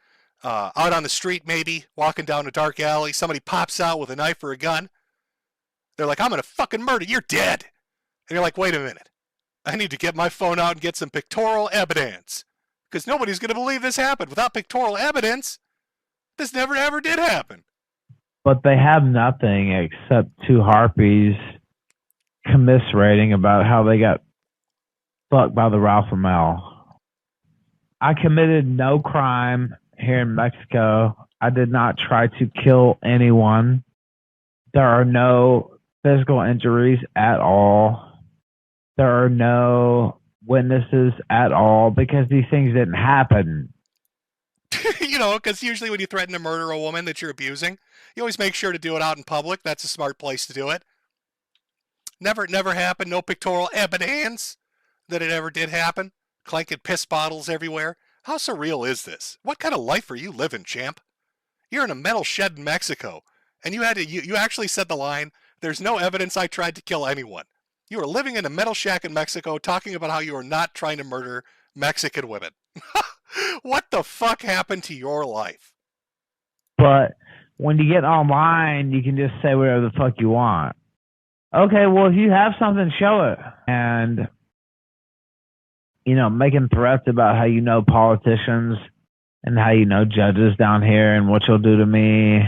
Out on the street, maybe, walking down a dark alley, somebody pops out with a knife or a gun. They're like, "I'm going to fucking murder you, you're dead." And you're like, "Wait a minute. I need to get my phone out and get some pictorial evidence. Because nobody's going to believe this happened. Without pictorial evidence, this never ever did happen." But they have nothing except 2 harpies commiserating about how they got fucked by the Ralph Mel. I committed no crime here in Mexico. I did not try to kill anyone. There are no physical injuries at all. There are no witnesses at all because these things didn't happen. Because usually when you threaten to murder a woman that you're abusing, you always make sure to do it out in public. That's a smart place to do it. Never happened. No pictorial evidence that it ever did happen. Clanking piss bottles everywhere. How surreal is this? What kind of life are you living, champ? You're in a metal shed in Mexico, and you actually said the line, "There's no evidence I tried to kill anyone." You are living in a metal shack in Mexico talking about how you are not trying to murder Mexican women. What the fuck happened to your life? But when you get online, you can just say whatever the fuck you want. Okay, well, if you have something, show it. And, making threats about how politicians and how judges down here and what you'll do to me.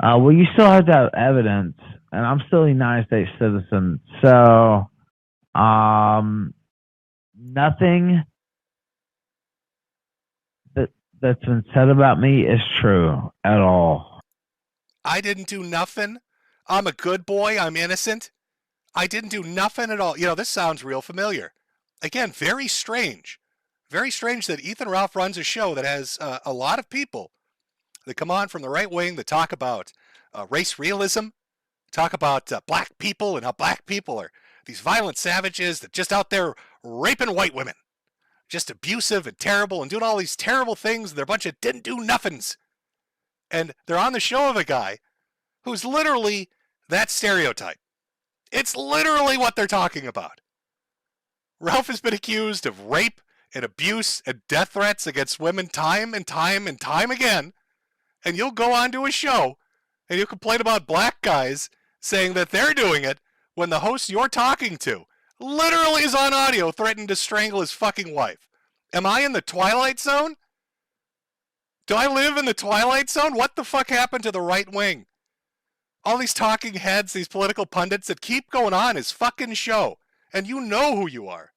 Well, you still have to have evidence. And I'm still a United States citizen. So, nothing that's been said about me is true at all. I didn't do nothing. I'm a good boy. I'm innocent. I didn't do nothing at all. This sounds real familiar. Again, very strange. Very strange that Ethan Ralph runs a show that has a lot of people that come on from the right wing that talk about race realism, talk about black people and how black people are these violent savages that just out there raping white women. just abusive and terrible and doing all these terrible things. And they're a bunch of didn't do nothings. And they're on the show of a guy who's literally that stereotype. It's literally what they're talking about. Ralph has been accused of rape and abuse and death threats against women time and time and time again. And you'll go on to a show and you complain about black guys saying that they're doing it when the host you're talking to literally is on audio threatening to strangle his fucking wife. Am I in the Twilight Zone? Do I live in the Twilight Zone? What the fuck happened to the right wing? All these talking heads, these political pundits that keep going on his fucking show. And you know who you are.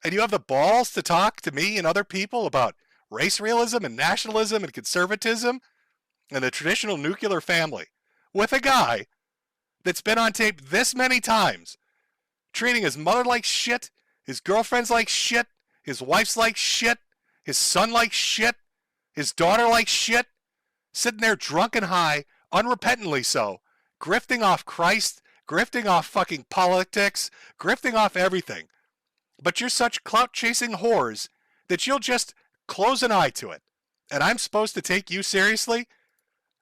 And you have the balls to talk to me and other people about race realism and nationalism and conservatism and the traditional nuclear family with a guy that's been on tape this many times, treating his mother like shit, his girlfriends like shit, his wife's like shit, his son like shit, his daughter like shit, sitting there drunk and high, unrepentantly so, grifting off Christ, grifting off fucking politics, grifting off everything. But you're such clout-chasing whores that you'll just close an eye to it. And I'm supposed to take you seriously?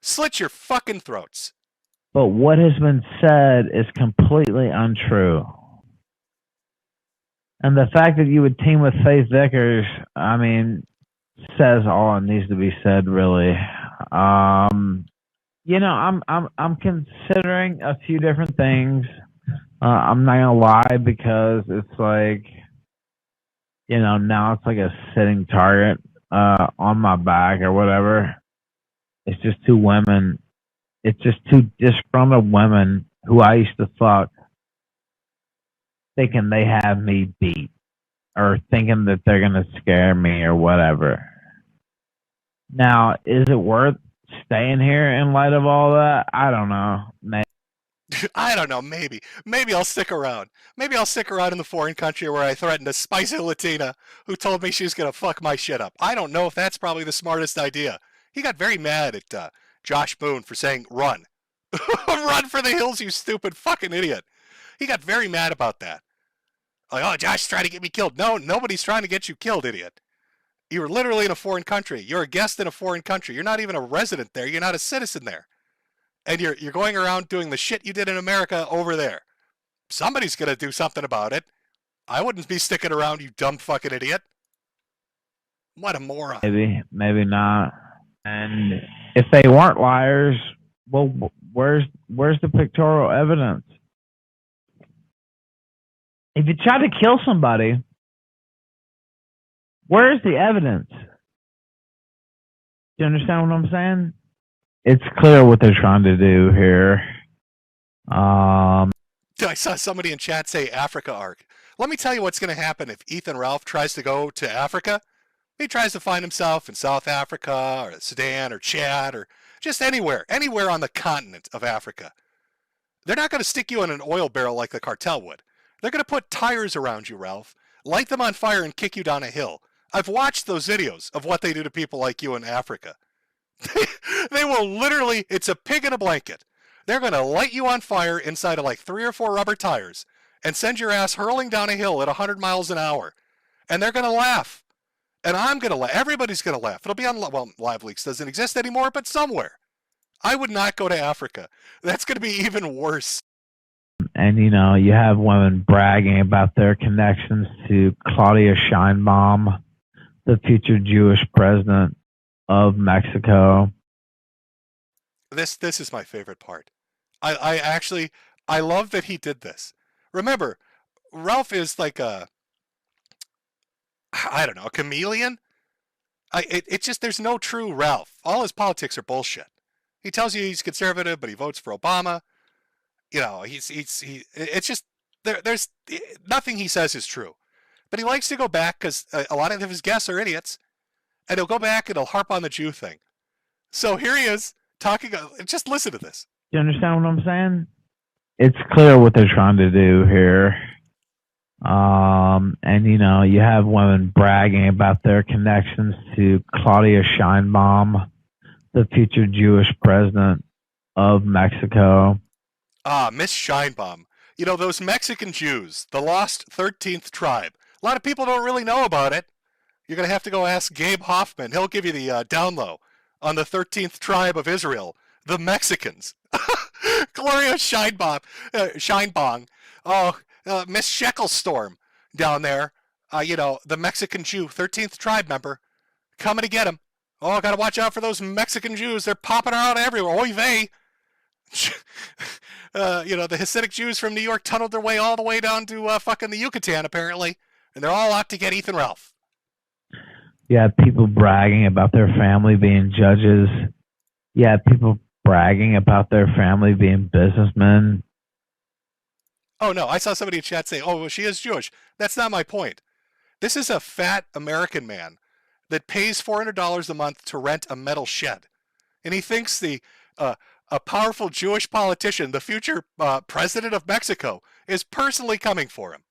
Slit your fucking throats. But what has been said is completely untrue. And the fact that you would team with Faith Vickers, I mean, says all it needs to be said, really. You know, I'm considering a few different things. I'm not gonna lie, because it's like, you know, now it's like a sitting target on my back or whatever. It's just two women. It's just two disgruntled women who I used to fuck, thinking they have me beat, or thinking that they're gonna scare me or whatever. Now, is it worth staying here in light of all that? I don't know. I don't know, maybe. Maybe I'll stick around. Maybe I'll stick around in the foreign country where I threatened a spicy Latina who told me she was going to fuck my shit up. I don't know if that's probably the smartest idea. He got very mad at Josh Boone for saying, run. Run for the hills, you stupid fucking idiot. He got very mad about that. Like, oh, Josh's trying to get me killed. No, nobody's trying to get you killed, idiot. You're literally in a foreign country. You're a guest in a foreign country. You're not even a resident there. You're not a citizen there. And you're going around doing the shit you did in America over there. Somebody's going to do something about it. I wouldn't be sticking around, you dumb fucking idiot. What a moron. Maybe not. And if they weren't liars, well, where's the pictorial evidence? If you try to kill somebody, where's the evidence? Do you understand what I'm saying? It's clear what they're trying to do here. I saw somebody in chat say Africa arc. Let me tell you what's going to happen if Ethan Ralph tries to go to Africa. He tries to find himself in South Africa or Sudan or Chad or just anywhere on the continent of Africa. They're not going to stick you in an oil barrel like the cartel would. They're going to put tires around you, Ralph, light them on fire and kick you down a hill. I've watched those videos of what they do to people like you in Africa. They will literally, it's a pig in a blanket. They're going to light you on fire inside of like 3 or 4 rubber tires and send your ass hurling down a hill at 100 miles an hour. And they're going to laugh. And I'm going to laugh. Everybody's going to laugh. It'll be on, well, Live Leaks doesn't exist anymore, but somewhere. I would not go to Africa. That's going to be even worse. And, you know, you have women bragging about their connections to Claudia Sheinbaum, the future Jewish president of Mexico. This is my favorite part. I love that he did this. Remember, Ralph is like a chameleon. It's just, there's no true Ralph. All his politics are bullshit. He tells you he's conservative, but he votes for Obama. You know, it's just, there's nothing he says is true. But he likes to go back because a lot of his guests are idiots. And he'll go back and he'll harp on the Jew thing. So here he is talking. Just listen to this. Do you understand what I'm saying? It's clear what they're trying to do here. And, you know, you have women bragging about their connections to Claudia Sheinbaum, the future Jewish president of Mexico. Ah, Miss Sheinbaum. You know, those Mexican Jews, the lost 13th tribe. A lot of people don't really know about it. You're going to have to go ask Gabe Hoffman. He'll give you the down low on the 13th tribe of Israel, the Mexicans. Gloria Scheinbong. Oh, Miss Shecklestorm down there. The Mexican Jew, 13th tribe member, coming to get him. Oh, I got to watch out for those Mexican Jews. They're popping out everywhere. Oy vey. The Hasidic Jews from New York tunneled their way all the way down to fucking the Yucatan, apparently. And they're all out to get Ethan Ralph. You have people bragging about their family being judges. You have people bragging about their family being businessmen. Oh, no. I saw somebody in chat say, oh, well, she is Jewish. That's not my point. This is a fat American man that pays $400 a month to rent a metal shed. And he thinks a powerful Jewish politician, the future president of Mexico, is personally coming for him.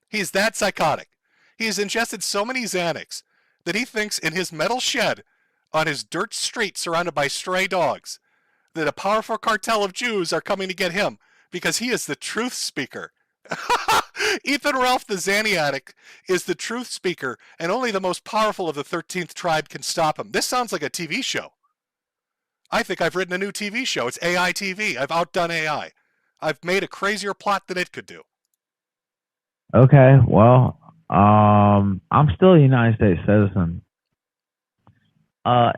He's that psychotic. He has ingested so many Xanax that he thinks in his metal shed on his dirt street surrounded by stray dogs that a powerful cartel of Jews are coming to get him because he is the truth speaker. Ethan Ralph the Xaniatic is the truth speaker, and only the most powerful of the 13th tribe can stop him. This sounds like a TV show. I think I've written a new TV show. It's AI TV. I've outdone AI. I've made a crazier plot than it could do. Okay, well, I'm still a United States citizen.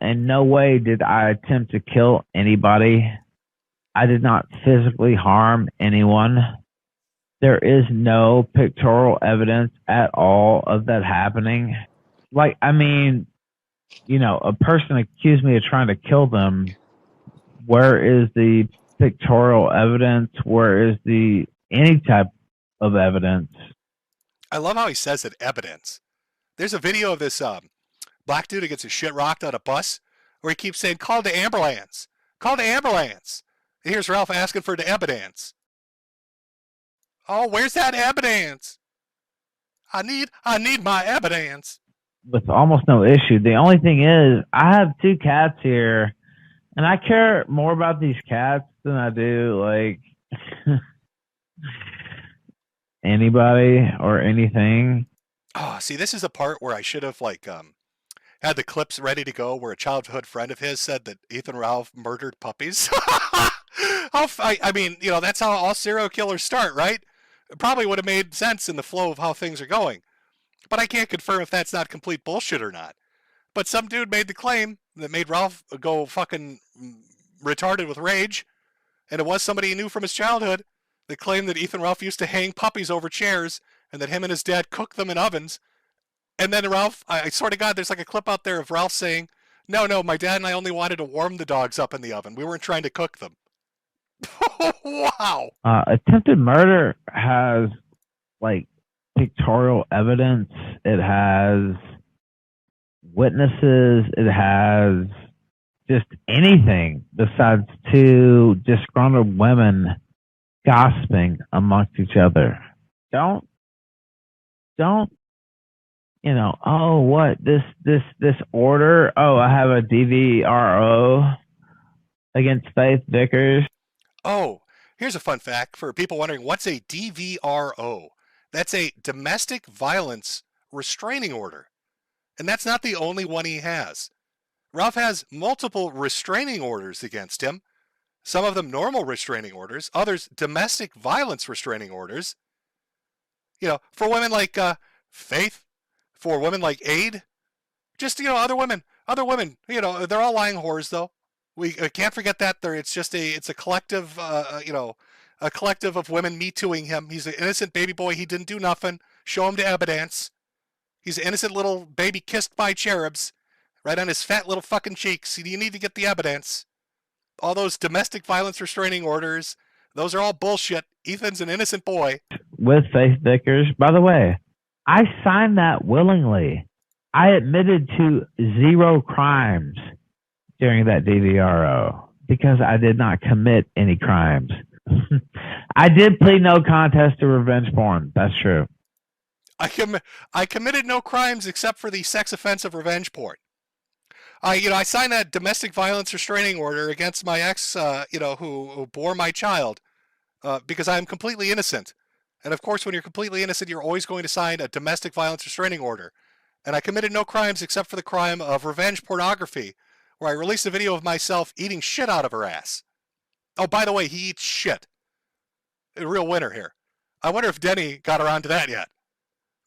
In no way did I attempt to kill anybody. I did not physically harm anyone. There is no pictorial evidence at all of that happening. A person accused me of trying to kill them. Where is the pictorial evidence? Where is any type of evidence? I love how he says it, evidence. There's a video of this black dude who gets his shit rocked on a bus where he keeps saying, call the ambulance. Call the ambulance. And here's Ralph asking for the evidence. Oh, where's that evidence? I need my evidence. With almost no issue. The only thing is, I have 2 cats here, and I care more about these cats than I do, anybody or anything. Oh, see, this is a part where I should have, had the clips ready to go where a childhood friend of his said that Ethan Ralph murdered puppies. That's how all serial killers start, right? It probably would have made sense in the flow of how things are going. But I can't confirm if that's not complete bullshit or not. But some dude made the claim that made Ralph go fucking retarded with rage. And it was somebody he knew from his childhood that claimed that Ethan Ralph used to hang puppies over chairs and that him and his dad cooked them in ovens. And then Ralph, I swear to God, there's a clip out there of Ralph saying, no, my dad and I only wanted to warm the dogs up in the oven. We weren't trying to cook them. Wow. Attempted murder has pictorial evidence. It has witnesses. It has just anything besides 2 disgruntled women gossiping amongst each other. Don't this order? Oh, I have a DVRO against Faith Vickers. Oh, here's a fun fact for people wondering, what's a DVRO? That's a domestic violence restraining order. And that's not the only one he has. Ralph has multiple restraining orders against him. Some of them normal restraining orders, others domestic violence restraining orders. For women like Faith, for women like Aid, just, other women, they're all lying whores though. We can't forget that. It's a collective, a collective of women me-tooing him. He's an innocent baby boy. He didn't do nothing. Show him to evidence. He's an innocent little baby kissed by cherubs right on his fat little fucking cheeks. You need to get the evidence. All those domestic violence restraining orders, those are all bullshit. Ethan's an innocent boy. With Faith Vickers. By the way, I signed that willingly. I admitted to 0 crimes during that DVRO because I did not commit any crimes. I did plead no contest to revenge porn. That's true. I committed no crimes except for the sex offense of revenge porn. I signed that domestic violence restraining order against my ex, who bore my child, because I am completely innocent. And of course, when you're completely innocent, you're always going to sign a domestic violence restraining order. And I committed no crimes except for the crime of revenge pornography, where I released a video of myself eating shit out of her ass. Oh, by the way, he eats shit. A real winner here. I wonder if Denny got around to that yet.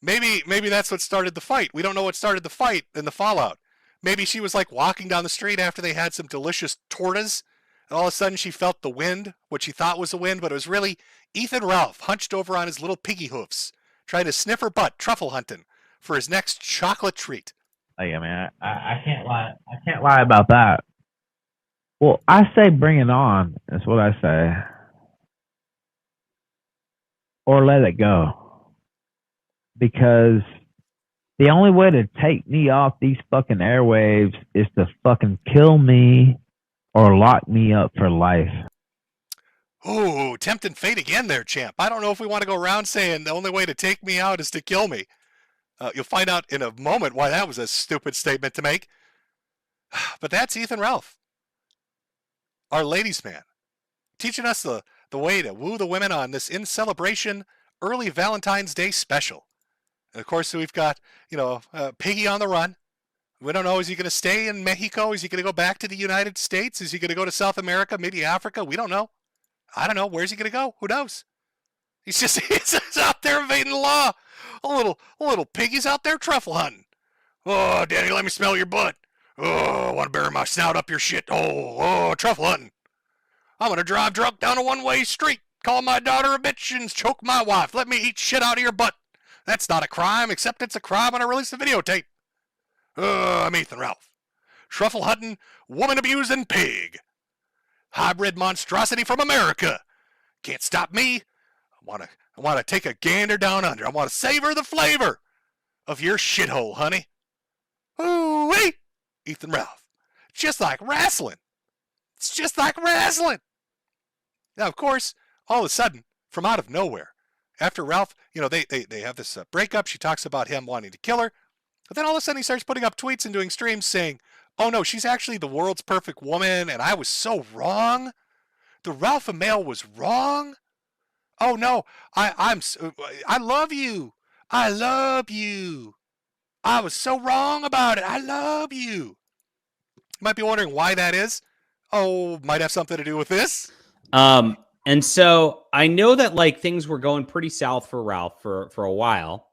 Maybe that's what started the fight. We don't know what started the fight and the fallout. Maybe she was like walking down the street after they had some delicious tortas, and all of a sudden she felt the wind, what she thought was the wind, but it was really Ethan Ralph hunched over on his little piggy hoofs, trying to sniff her butt, truffle hunting, for his next chocolate treat. Like, I mean, I can't lie. I can't lie about that. Well, I say bring it on. That's what I say. Or let it go. Because the only way to take me off these fucking airwaves is to fucking kill me or lock me up for life. Ooh, tempting fate again there, champ. I don't know if we want to go around saying the only way to take me out is to kill me. You'll find out in a moment why that was a stupid statement to make. But that's Ethan Ralph, our ladies' man, teaching us the way to woo the women on this Incelebration early Valentine's Day special. And of course, we've got, Piggy on the run. We don't know, is he going to stay in Mexico? Is he going to go back to the United States? Is he going to go to South America, maybe Africa? We don't know. I don't know. Where's he going to go? Who knows? He's out there evading the law. A little piggy's out there truffle hunting. Oh, Daddy, let me smell your butt. Oh, I want to bury my snout up your shit. Oh, truffle hunting. I'm going to drive drunk down a one-way street, call my daughter a bitch, and choke my wife. Let me eat shit out of your butt. That's not a crime, except it's a crime when I release the videotape. I'm Ethan Ralph. Truffle hunting, woman abusing pig. Hybrid monstrosity from America. Can't stop me. I want to take a gander down under. I want to savor the flavor of your shithole, honey. Ooh-wee! Ethan Ralph. Just like wrestling. It's just like wrestling. Now, of course, all of a sudden, from out of nowhere, after Ralph, they have this breakup. She talks about him wanting to kill her. But then all of a sudden he starts putting up tweets and doing streams saying, oh no, she's actually the world's perfect woman, and I was so wrong. The Ralph male was wrong. Oh no, I love you. I love you. I was so wrong about it. I love you. You might be wondering why that is. Oh, might have something to do with this. And so I know that like things were going pretty south for Ralph for a while,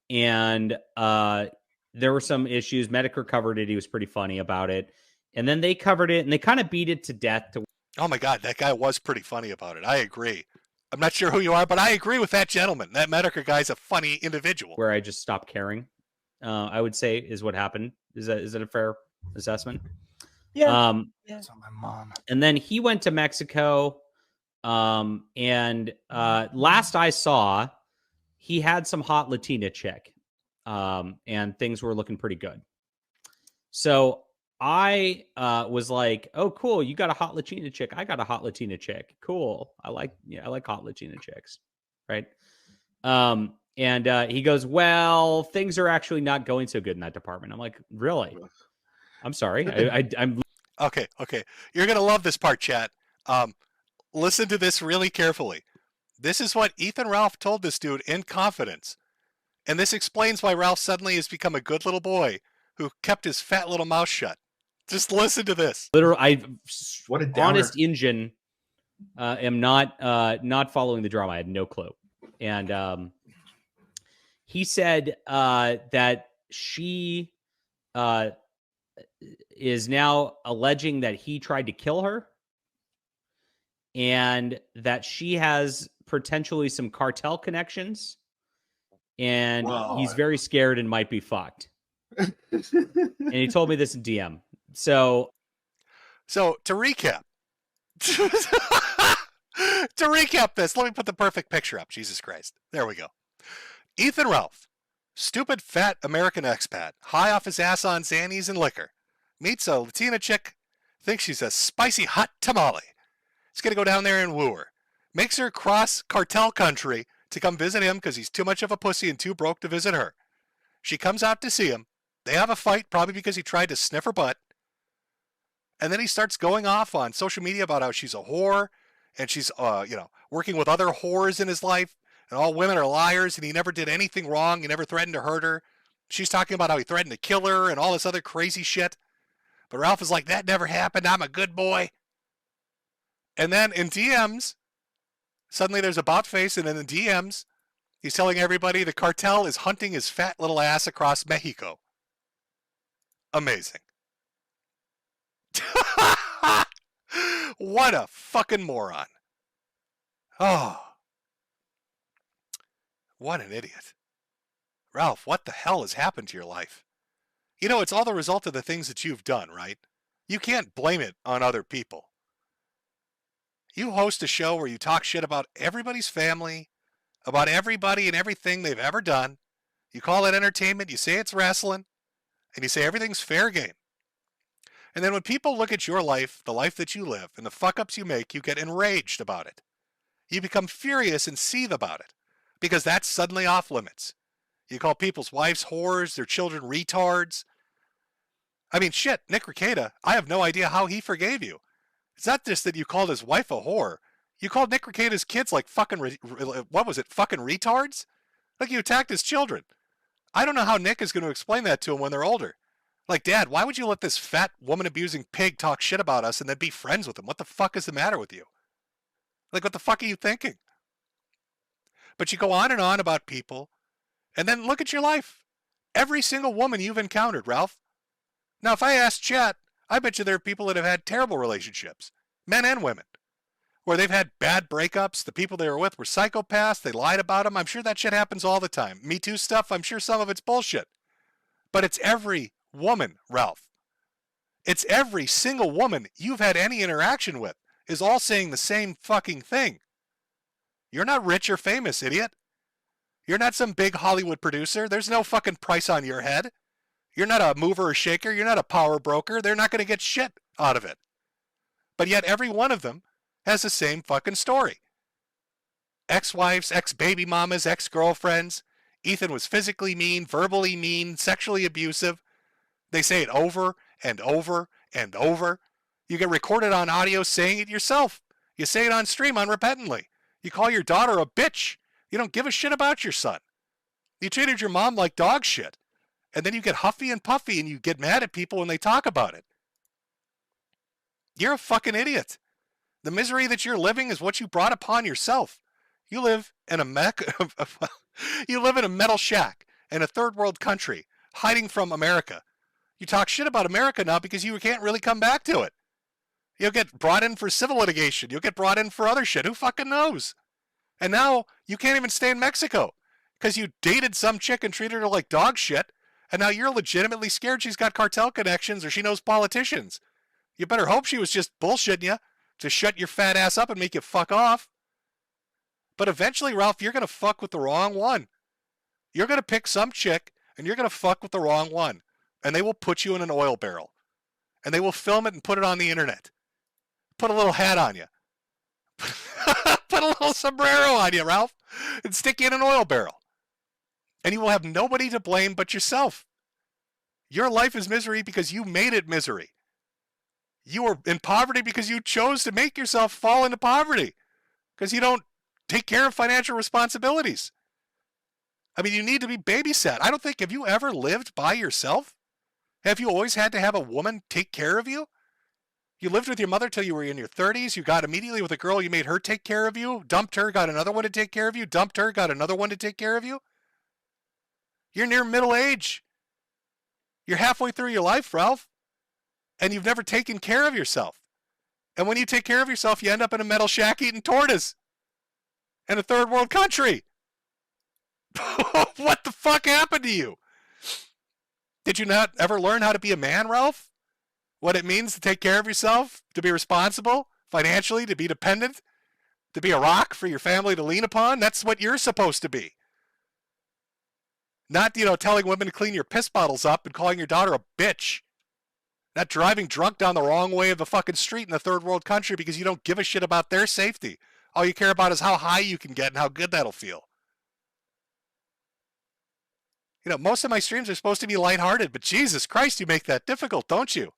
and there were some issues. Metokur covered it. He was pretty funny about it, and then they covered it and they kind of beat it to death. Oh my God, that guy was pretty funny about it. I agree. I'm not sure who you are, but I agree with that gentleman. That Metokur guy's a funny individual. Where I just stopped caring, I would say is what happened. Is that a fair assessment? Yeah. That's on my mom. And then he went to Mexico. And last I saw, he had some hot Latina chick. And things were looking pretty good. So I was like, oh, cool. You got a hot Latina chick. I got a hot Latina chick. Cool. I like hot Latina chicks. Right. And he goes, well, things are actually not going so good in that department. I'm like, really? I'm sorry. I'm okay. You're going to love this part, chat. Listen to this really carefully. This is what Ethan Ralph told this dude in confidence. And this explains why Ralph suddenly has become a good little boy who kept his fat little mouth shut. Just listen to this. What a honest engine. Am not following the drama. I had no clue. And he said that she is now alleging that he tried to kill her, and that she has potentially some cartel connections, and he's very scared and might be fucked. And he told me this in DM. So to recap, this, let me put the perfect picture up. Jesus Christ. There we go. Ethan Ralph, stupid fat American expat, high off his ass on Xannies and liquor, meets a Latina chick, thinks she's a spicy hot tamale. He's going to go down there and woo her. Makes her cross cartel country to come visit him because he's too much of a pussy and too broke to visit her. She comes out to see him. They have a fight, probably because he tried to sniff her butt. And then he starts going off on social media about how she's a whore and she's, working with other whores in his life. and all women are liars, and he never did anything wrong. He never threatened to hurt her. She's talking about how he threatened to kill her and all this other crazy shit. But Ralph is like, that never happened. I'm a good boy. And then in DMs, suddenly there's a about face, and in the DMs, he's telling everybody the cartel is hunting his fat little ass across Mexico. Amazing. What a fucking moron. Oh. What an idiot. Ralph, what the hell has happened to your life? You know, it's all the result of the things that you've done, right? You can't blame it on other people. You host a show where you talk shit about everybody's family, about everybody and everything they've ever done. You call it entertainment, you say it's wrestling, and you say everything's fair game. And then when people look at your life, the life that you live, and the fuck-ups you make, you get enraged about it. You become furious and seethe about it, because that's suddenly off limits. You call people's wives whores, their children retards. I mean, shit, Nick Rekieta, I have no idea how he forgave you. It's not just that you called his wife a whore. You called Nick Rekieta's kids like fucking, what was it, fucking retards? Like you attacked his children. I don't know how Nick is going to explain that to him when they're older. Like, Dad, why would you let this fat woman-abusing pig talk shit about us and then be friends with him? What the fuck is the matter with you? Like, what the fuck are you thinking? But you go on and on about people, and then look at your life. Every single woman you've encountered, Ralph. Now, if I ask Chet, I bet you there are people that have had terrible relationships, men and women, where they've had bad breakups. The people they were with were psychopaths. They lied about them. I'm sure that shit happens all the time. Me Too stuff, I'm sure some of it's bullshit. But it's every woman, Ralph. It's every single woman you've had any interaction with is all saying the same fucking thing. You're not rich or famous, idiot. You're not some big Hollywood producer. There's no fucking price on your head. You're not a mover or shaker. You're not a power broker. They're not going to get shit out of it. But yet every one of them has the same fucking story. Ex-wives, ex-baby mamas, ex-girlfriends. Ethan was physically mean, verbally mean, sexually abusive. They say it over and over and over. You get recorded on audio saying it yourself. You say it on stream unrepentantly. You call your daughter a bitch. You don't give a shit about your son. You treated your mom like dog shit. And then you get huffy and puffy and you get mad at people when they talk about it. You're a fucking idiot. The misery that you're living is what you brought upon yourself. You live in a you live in a metal shack in a third world country, hiding from America. You talk shit about America now because you can't really come back to it. You'll get brought in for civil litigation. You'll get brought in for other shit. Who fucking knows? And now you can't even stay in Mexico because you dated some chick and treated her like dog shit. And now you're legitimately scared she's got cartel connections or she knows politicians. You better hope she was just bullshitting you to shut your fat ass up and make you fuck off. But eventually, Ralph, you're going to fuck with the wrong one. You're going to pick some chick and you're going to fuck with the wrong one. And they will put you in an oil barrel. And they will film it and put it on the internet. Put a little hat on you. Put a little sombrero on you, Ralph. And stick you in an oil barrel. And you will have nobody to blame but yourself. Your life is misery because you made it misery. You are in poverty because you chose to make yourself fall into poverty. Because you don't take care of financial responsibilities. I mean, you need to be babysat. I don't think, have you ever lived by yourself? Have you always had to have a woman take care of you? You lived with your mother till you were in your 30s. You got immediately with a girl, you made her take care of you. Dumped her, got another one to take care of you. Dumped her, got another one to take care of you. You're near middle age. You're halfway through your life, Ralph. And you've never taken care of yourself. And when you take care of yourself, you end up in a metal shack eating tortoise. In a third world country. What the fuck happened to you? Did you not ever learn how to be a man, Ralph? What it means to take care of yourself, to be responsible financially, to be dependent, to be a rock for your family to lean upon? That's what you're supposed to be. Not, telling women to clean your piss bottles up and calling your daughter a bitch. Not driving drunk down the wrong way of the fucking street in a third world country because you don't give a shit about their safety. All you care about is how high you can get and how good that'll feel. Most of my streams are supposed to be lighthearted, but Jesus Christ, you make that difficult, don't you?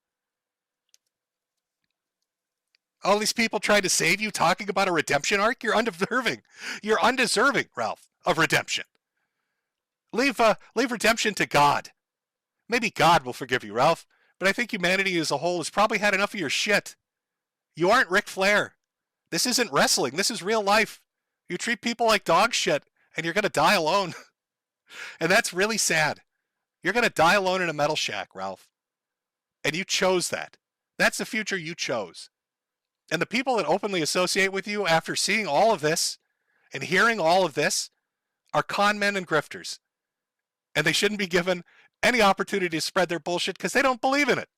All these people trying to save you talking about a redemption arc? You're undeserving. You're undeserving, Ralph, of redemption. Leave redemption to God. Maybe God will forgive you, Ralph, but I think humanity as a whole has probably had enough of your shit. You aren't Ric Flair. This isn't wrestling. This is real life. You treat people like dog shit, and you're going to die alone. And that's really sad. You're going to die alone in a metal shack, Ralph. And you chose that. That's the future you chose. And the people that openly associate with you after seeing all of this and hearing all of this are con men and grifters. And they shouldn't be given any opportunity to spread their bullshit because they don't believe in it.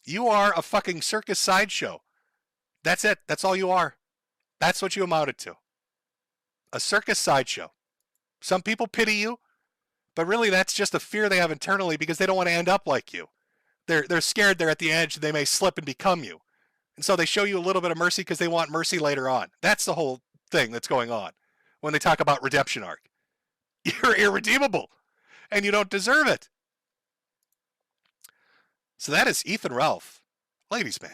You are a fucking circus sideshow. That's it. That's all you are. That's what you amounted to. A circus sideshow. Some people pity you, but really that's just a fear they have internally because they don't want to end up like you. They're scared they're at the edge and they may slip and become you. And so they show you a little bit of mercy because they want mercy later on. That's the whole thing that's going on when they talk about redemption arc. You're irredeemable and you don't deserve it. So that is Ethan Ralph, ladies' man.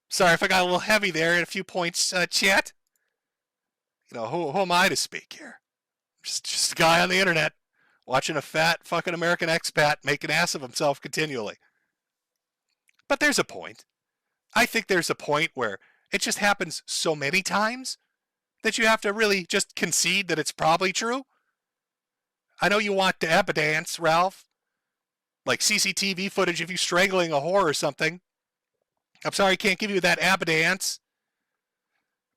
Sorry if I got a little heavy there in a few points, chat. You know, who am I to speak here? Just a guy on the internet watching a fat fucking American expat make an ass of himself continually. But there's a point. I think there's a point where it just happens so many times that you have to really just concede that it's probably true. I know you want the evidence, Ralph. Like CCTV footage of you strangling a whore or something. I'm sorry I can't give you that evidence.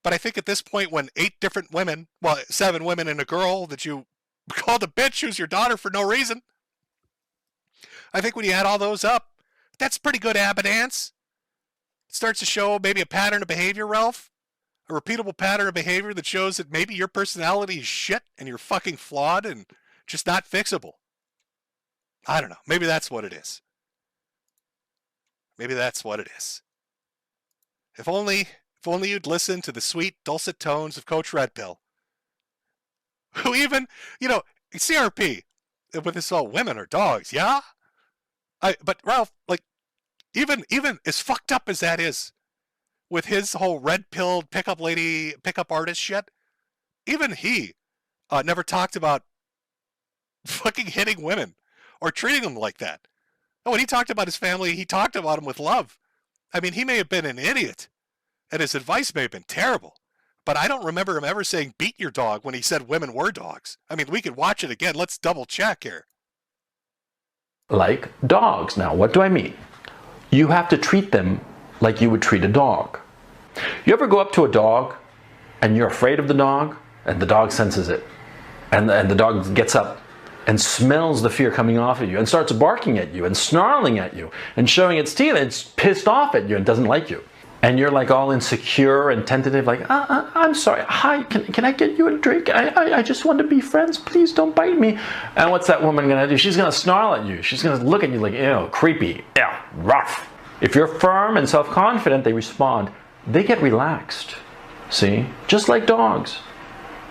But I think at this point when 8 different women, well, 7 women and a girl that you called a bitch who's your daughter for no reason. I think when you add all those up, that's pretty good evidence. It starts to show maybe a pattern of behavior, Ralph. A repeatable pattern of behavior that shows that maybe your personality is shit and you're fucking flawed and just not fixable. I don't know. Maybe that's what it is. Maybe that's what it is. If only you'd listen to the sweet, dulcet tones of Coach Red Pill. Who even, CRP, with this all women are dogs, yeah? But Ralph, like, even as fucked up as that is, with his whole red-pilled pickup artist shit, even he never talked about fucking hitting women or treating them like that. And when he talked about his family, he talked about them with love. I mean, he may have been an idiot, and his advice may have been terrible, but I don't remember him ever saying beat your dog when he said women were dogs. I mean, we could watch it again. Let's double check here. Like dogs. Now, what do I mean? You have to treat them like you would treat a dog. You ever go up to a dog and you're afraid of the dog and the dog senses it, and the dog gets up and smells the fear coming off of you and starts barking at you and snarling at you and showing its teeth, and it's pissed off at you and doesn't like you. And you're like all insecure and tentative, like, I'm sorry, hi, can I get you a drink? I just want to be friends, please don't bite me. And what's that woman gonna do? She's gonna snarl at you. She's gonna look at you like, ew, creepy, ew, rough. If you're firm and self-confident, they respond. They get relaxed, see? Just like dogs.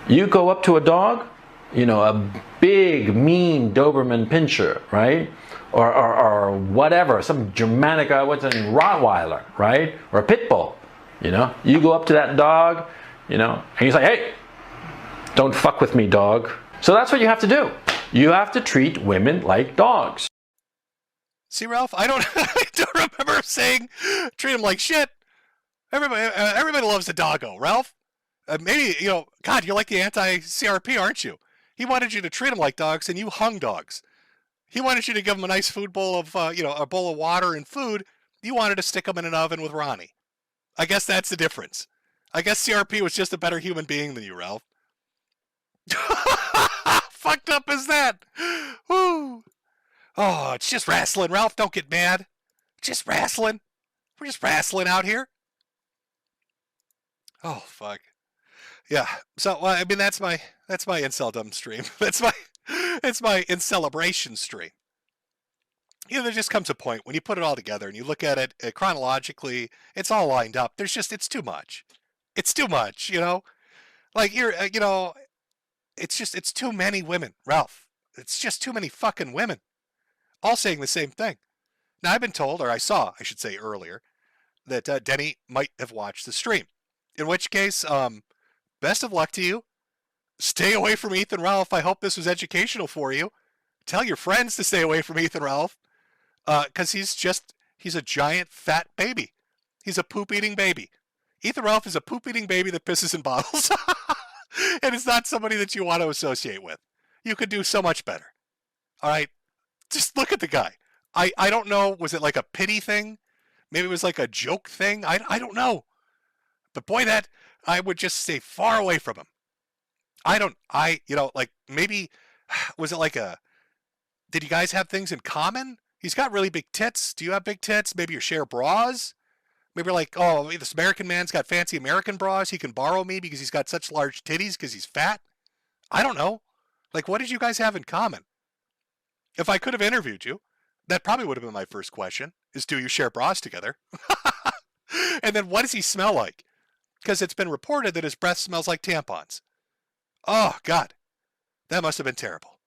You go up to a dog, a big, mean Doberman Pinscher, right? Or whatever, some Germanic, Rottweiler, right? Or a pit bull, You go up to that dog, and you say, hey, don't fuck with me, dog. So that's what you have to do. You have to treat women like dogs. See, Ralph, I don't remember saying treat them like shit. Everybody loves a doggo, Ralph. Maybe, God, you're like the anti-CRP, aren't you? He wanted you to treat them like dogs, and you hung dogs. He wanted you to give him a nice food bowl of, a bowl of water and food. You wanted to stick him in an oven with Ronnie. I guess that's the difference. I guess CRP was just a better human being than you, Ralph. Fucked up is that? Woo. Oh, it's just wrestling, Ralph. Don't get mad. Just wrestling. We're just wrestling out here. Oh, fuck. Yeah. So, I mean, that's my inceldom stream. It's my Incelebration stream. There just comes a point when you put it all together and you look at it chronologically, it's all lined up. It's too much. It's too much, Like, it's too many women, Ralph. It's just too many fucking women. All saying the same thing. Now, I've been told, or I saw, I should say earlier, that Denny might have watched the stream. In which case, best of luck to you. Stay away from Ethan Ralph. I hope this was educational for you. Tell your friends to stay away from Ethan Ralph, because he's a giant fat baby. He's a poop-eating baby. Ethan Ralph is a poop-eating baby that pisses in bottles. And it's not somebody that you want to associate with. You could do so much better. All right? Just look at the guy. I don't know. Was it like a pity thing? Maybe it was like a joke thing? I don't know. But boy, that I would just stay far away from him. Like maybe, was it like did you guys have things in common? He's got really big tits. Do you have big tits? Maybe you share bras? Maybe you're like, oh, this American man's got fancy American bras. He can borrow me because he's got such large titties because he's fat. I don't know. Like, what did you guys have in common? If I could have interviewed you, that probably would have been my first question, is do you share bras together? And then what does he smell like? Because it's been reported that his breath smells like tampons. Oh, God. That must have been terrible.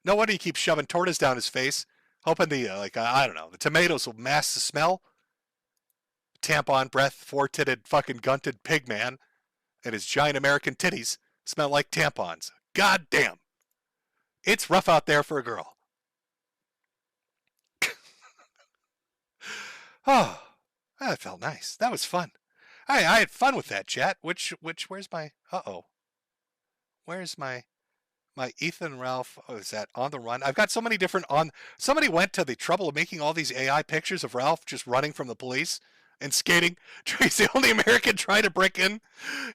No wonder he keeps shoving tortas down his face, hoping the tomatoes will mask the smell. Tampon breath, four-titted, fucking gunted pig man and his giant American titties smell like tampons. God damn. It's rough out there for a girl. Oh, that felt nice. That was fun. I had fun with that, chat. Where's my, where's my Ethan Ralph, is that on the run? I've got so many different somebody went to the trouble of making all these AI pictures of Ralph just running from the police and skating. He's the only American trying to break in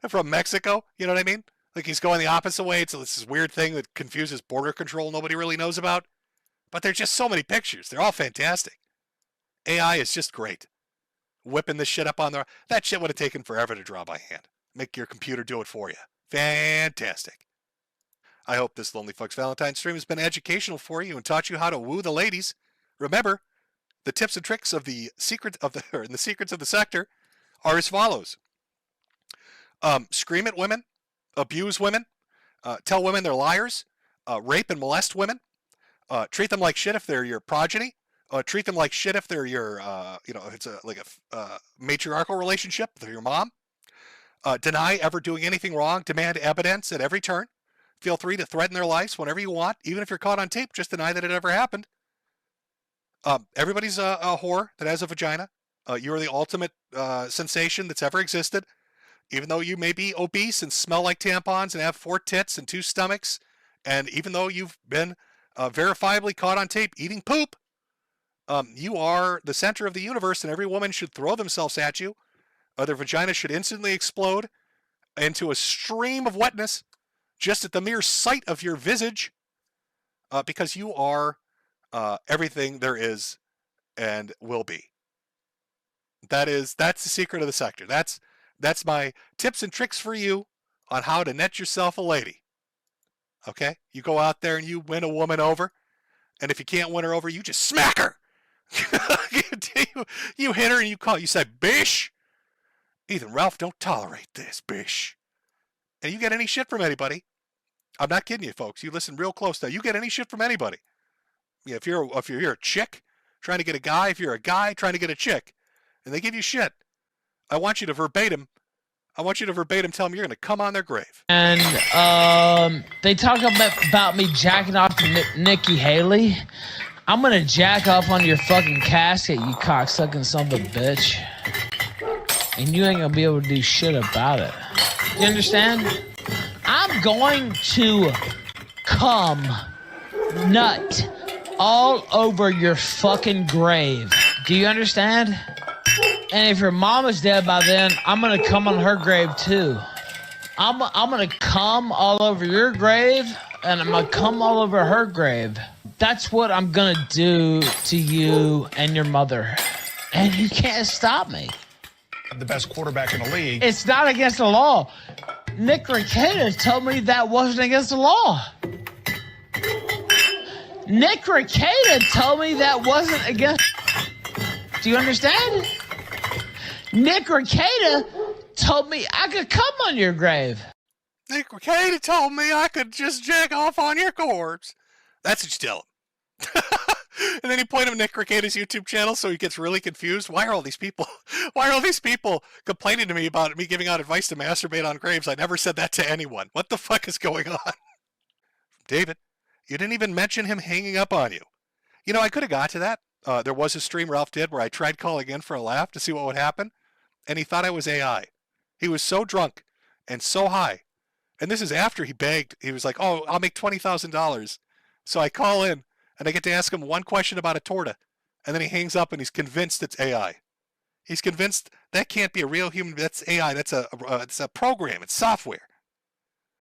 from Mexico. You know what I mean? Like he's going the opposite way. It's this weird thing that confuses border control nobody really knows about. But there's just so many pictures. They're all fantastic. AI is just great. Whipping this shit up on that shit would have taken forever to draw by hand. Make your computer do it for you. Fantastic. I hope this Lonely Fucks Valentine stream has been educational for you and taught you how to woo the ladies. Remember, the tips and tricks of the secrets of the sector are as follows. Scream at women, abuse women, tell women they're liars, rape and molest women, treat them like shit if they're your progeny, treat them like shit if they're your, if it's a matriarchal relationship, if they're your mom, deny ever doing anything wrong, demand evidence at every turn. Feel free to threaten their lives whenever you want. Even if you're caught on tape, just deny that it ever happened. Everybody's a whore that has a vagina. You are the ultimate sensation that's ever existed. Even though you may be obese and smell like tampons and have 4 tits and 2 stomachs, and even though you've been verifiably caught on tape eating poop, you are the center of the universe, and every woman should throw themselves at you. Their vagina should instantly explode into a stream of wetness just at the mere sight of your visage, because you are everything there is and will be. That's the secret of the sector. That's my tips and tricks for you on how to net yourself a lady. Okay? You go out there and you win a woman over, and if you can't win her over, you just smack her. You hit her and you say, bish. Ethan Ralph don't tolerate this, bish. And you get any shit from anybody. I'm not kidding you, folks. You listen real close now. You get any shit from anybody. Yeah, if you're a chick trying to get a guy, if you're a guy trying to get a chick, and they give you shit, I want you to verbatim tell them you're going to come on their grave. And they talk about me jacking off to Nikki Haley. I'm going to jack off on your fucking casket, you cocksucking son of a bitch. And you ain't going to be able to do shit about it. You understand? I'm going to come nut all over your fucking grave. Do you understand? And if your mom is dead by then, I'm going to come on her grave too. I'm going to come all over your grave, and I'm going to come all over her grave. That's what I'm going to do to you and your mother. And you can't stop me. The best quarterback in the league. It's not against the law. Nick Rekieta told me that wasn't against the law. Nick Rekieta told me that wasn't against... Do you understand? Nick Rekieta told me I could come on your grave. Nick Rekieta told me I could just jack off on your corpse. That's what you tell him. And then you point him to Nick Ricada's YouTube channel, so he gets really confused. Why are all these people complaining to me about me giving out advice to masturbate on graves? I never said that to anyone. What the fuck is going on? David, you didn't even mention him hanging up on you. You know, I could have got to that. There was a stream Ralph did where I tried calling in for a laugh to see what would happen, and he thought I was AI. He was so drunk and so high. And this is after he begged. He was like, oh, I'll make $20,000. So I call in, and I get to ask him one question about a torta. And then he hangs up, and he's convinced it's AI. He's convinced that can't be a real human. That's AI. It's a program. It's software.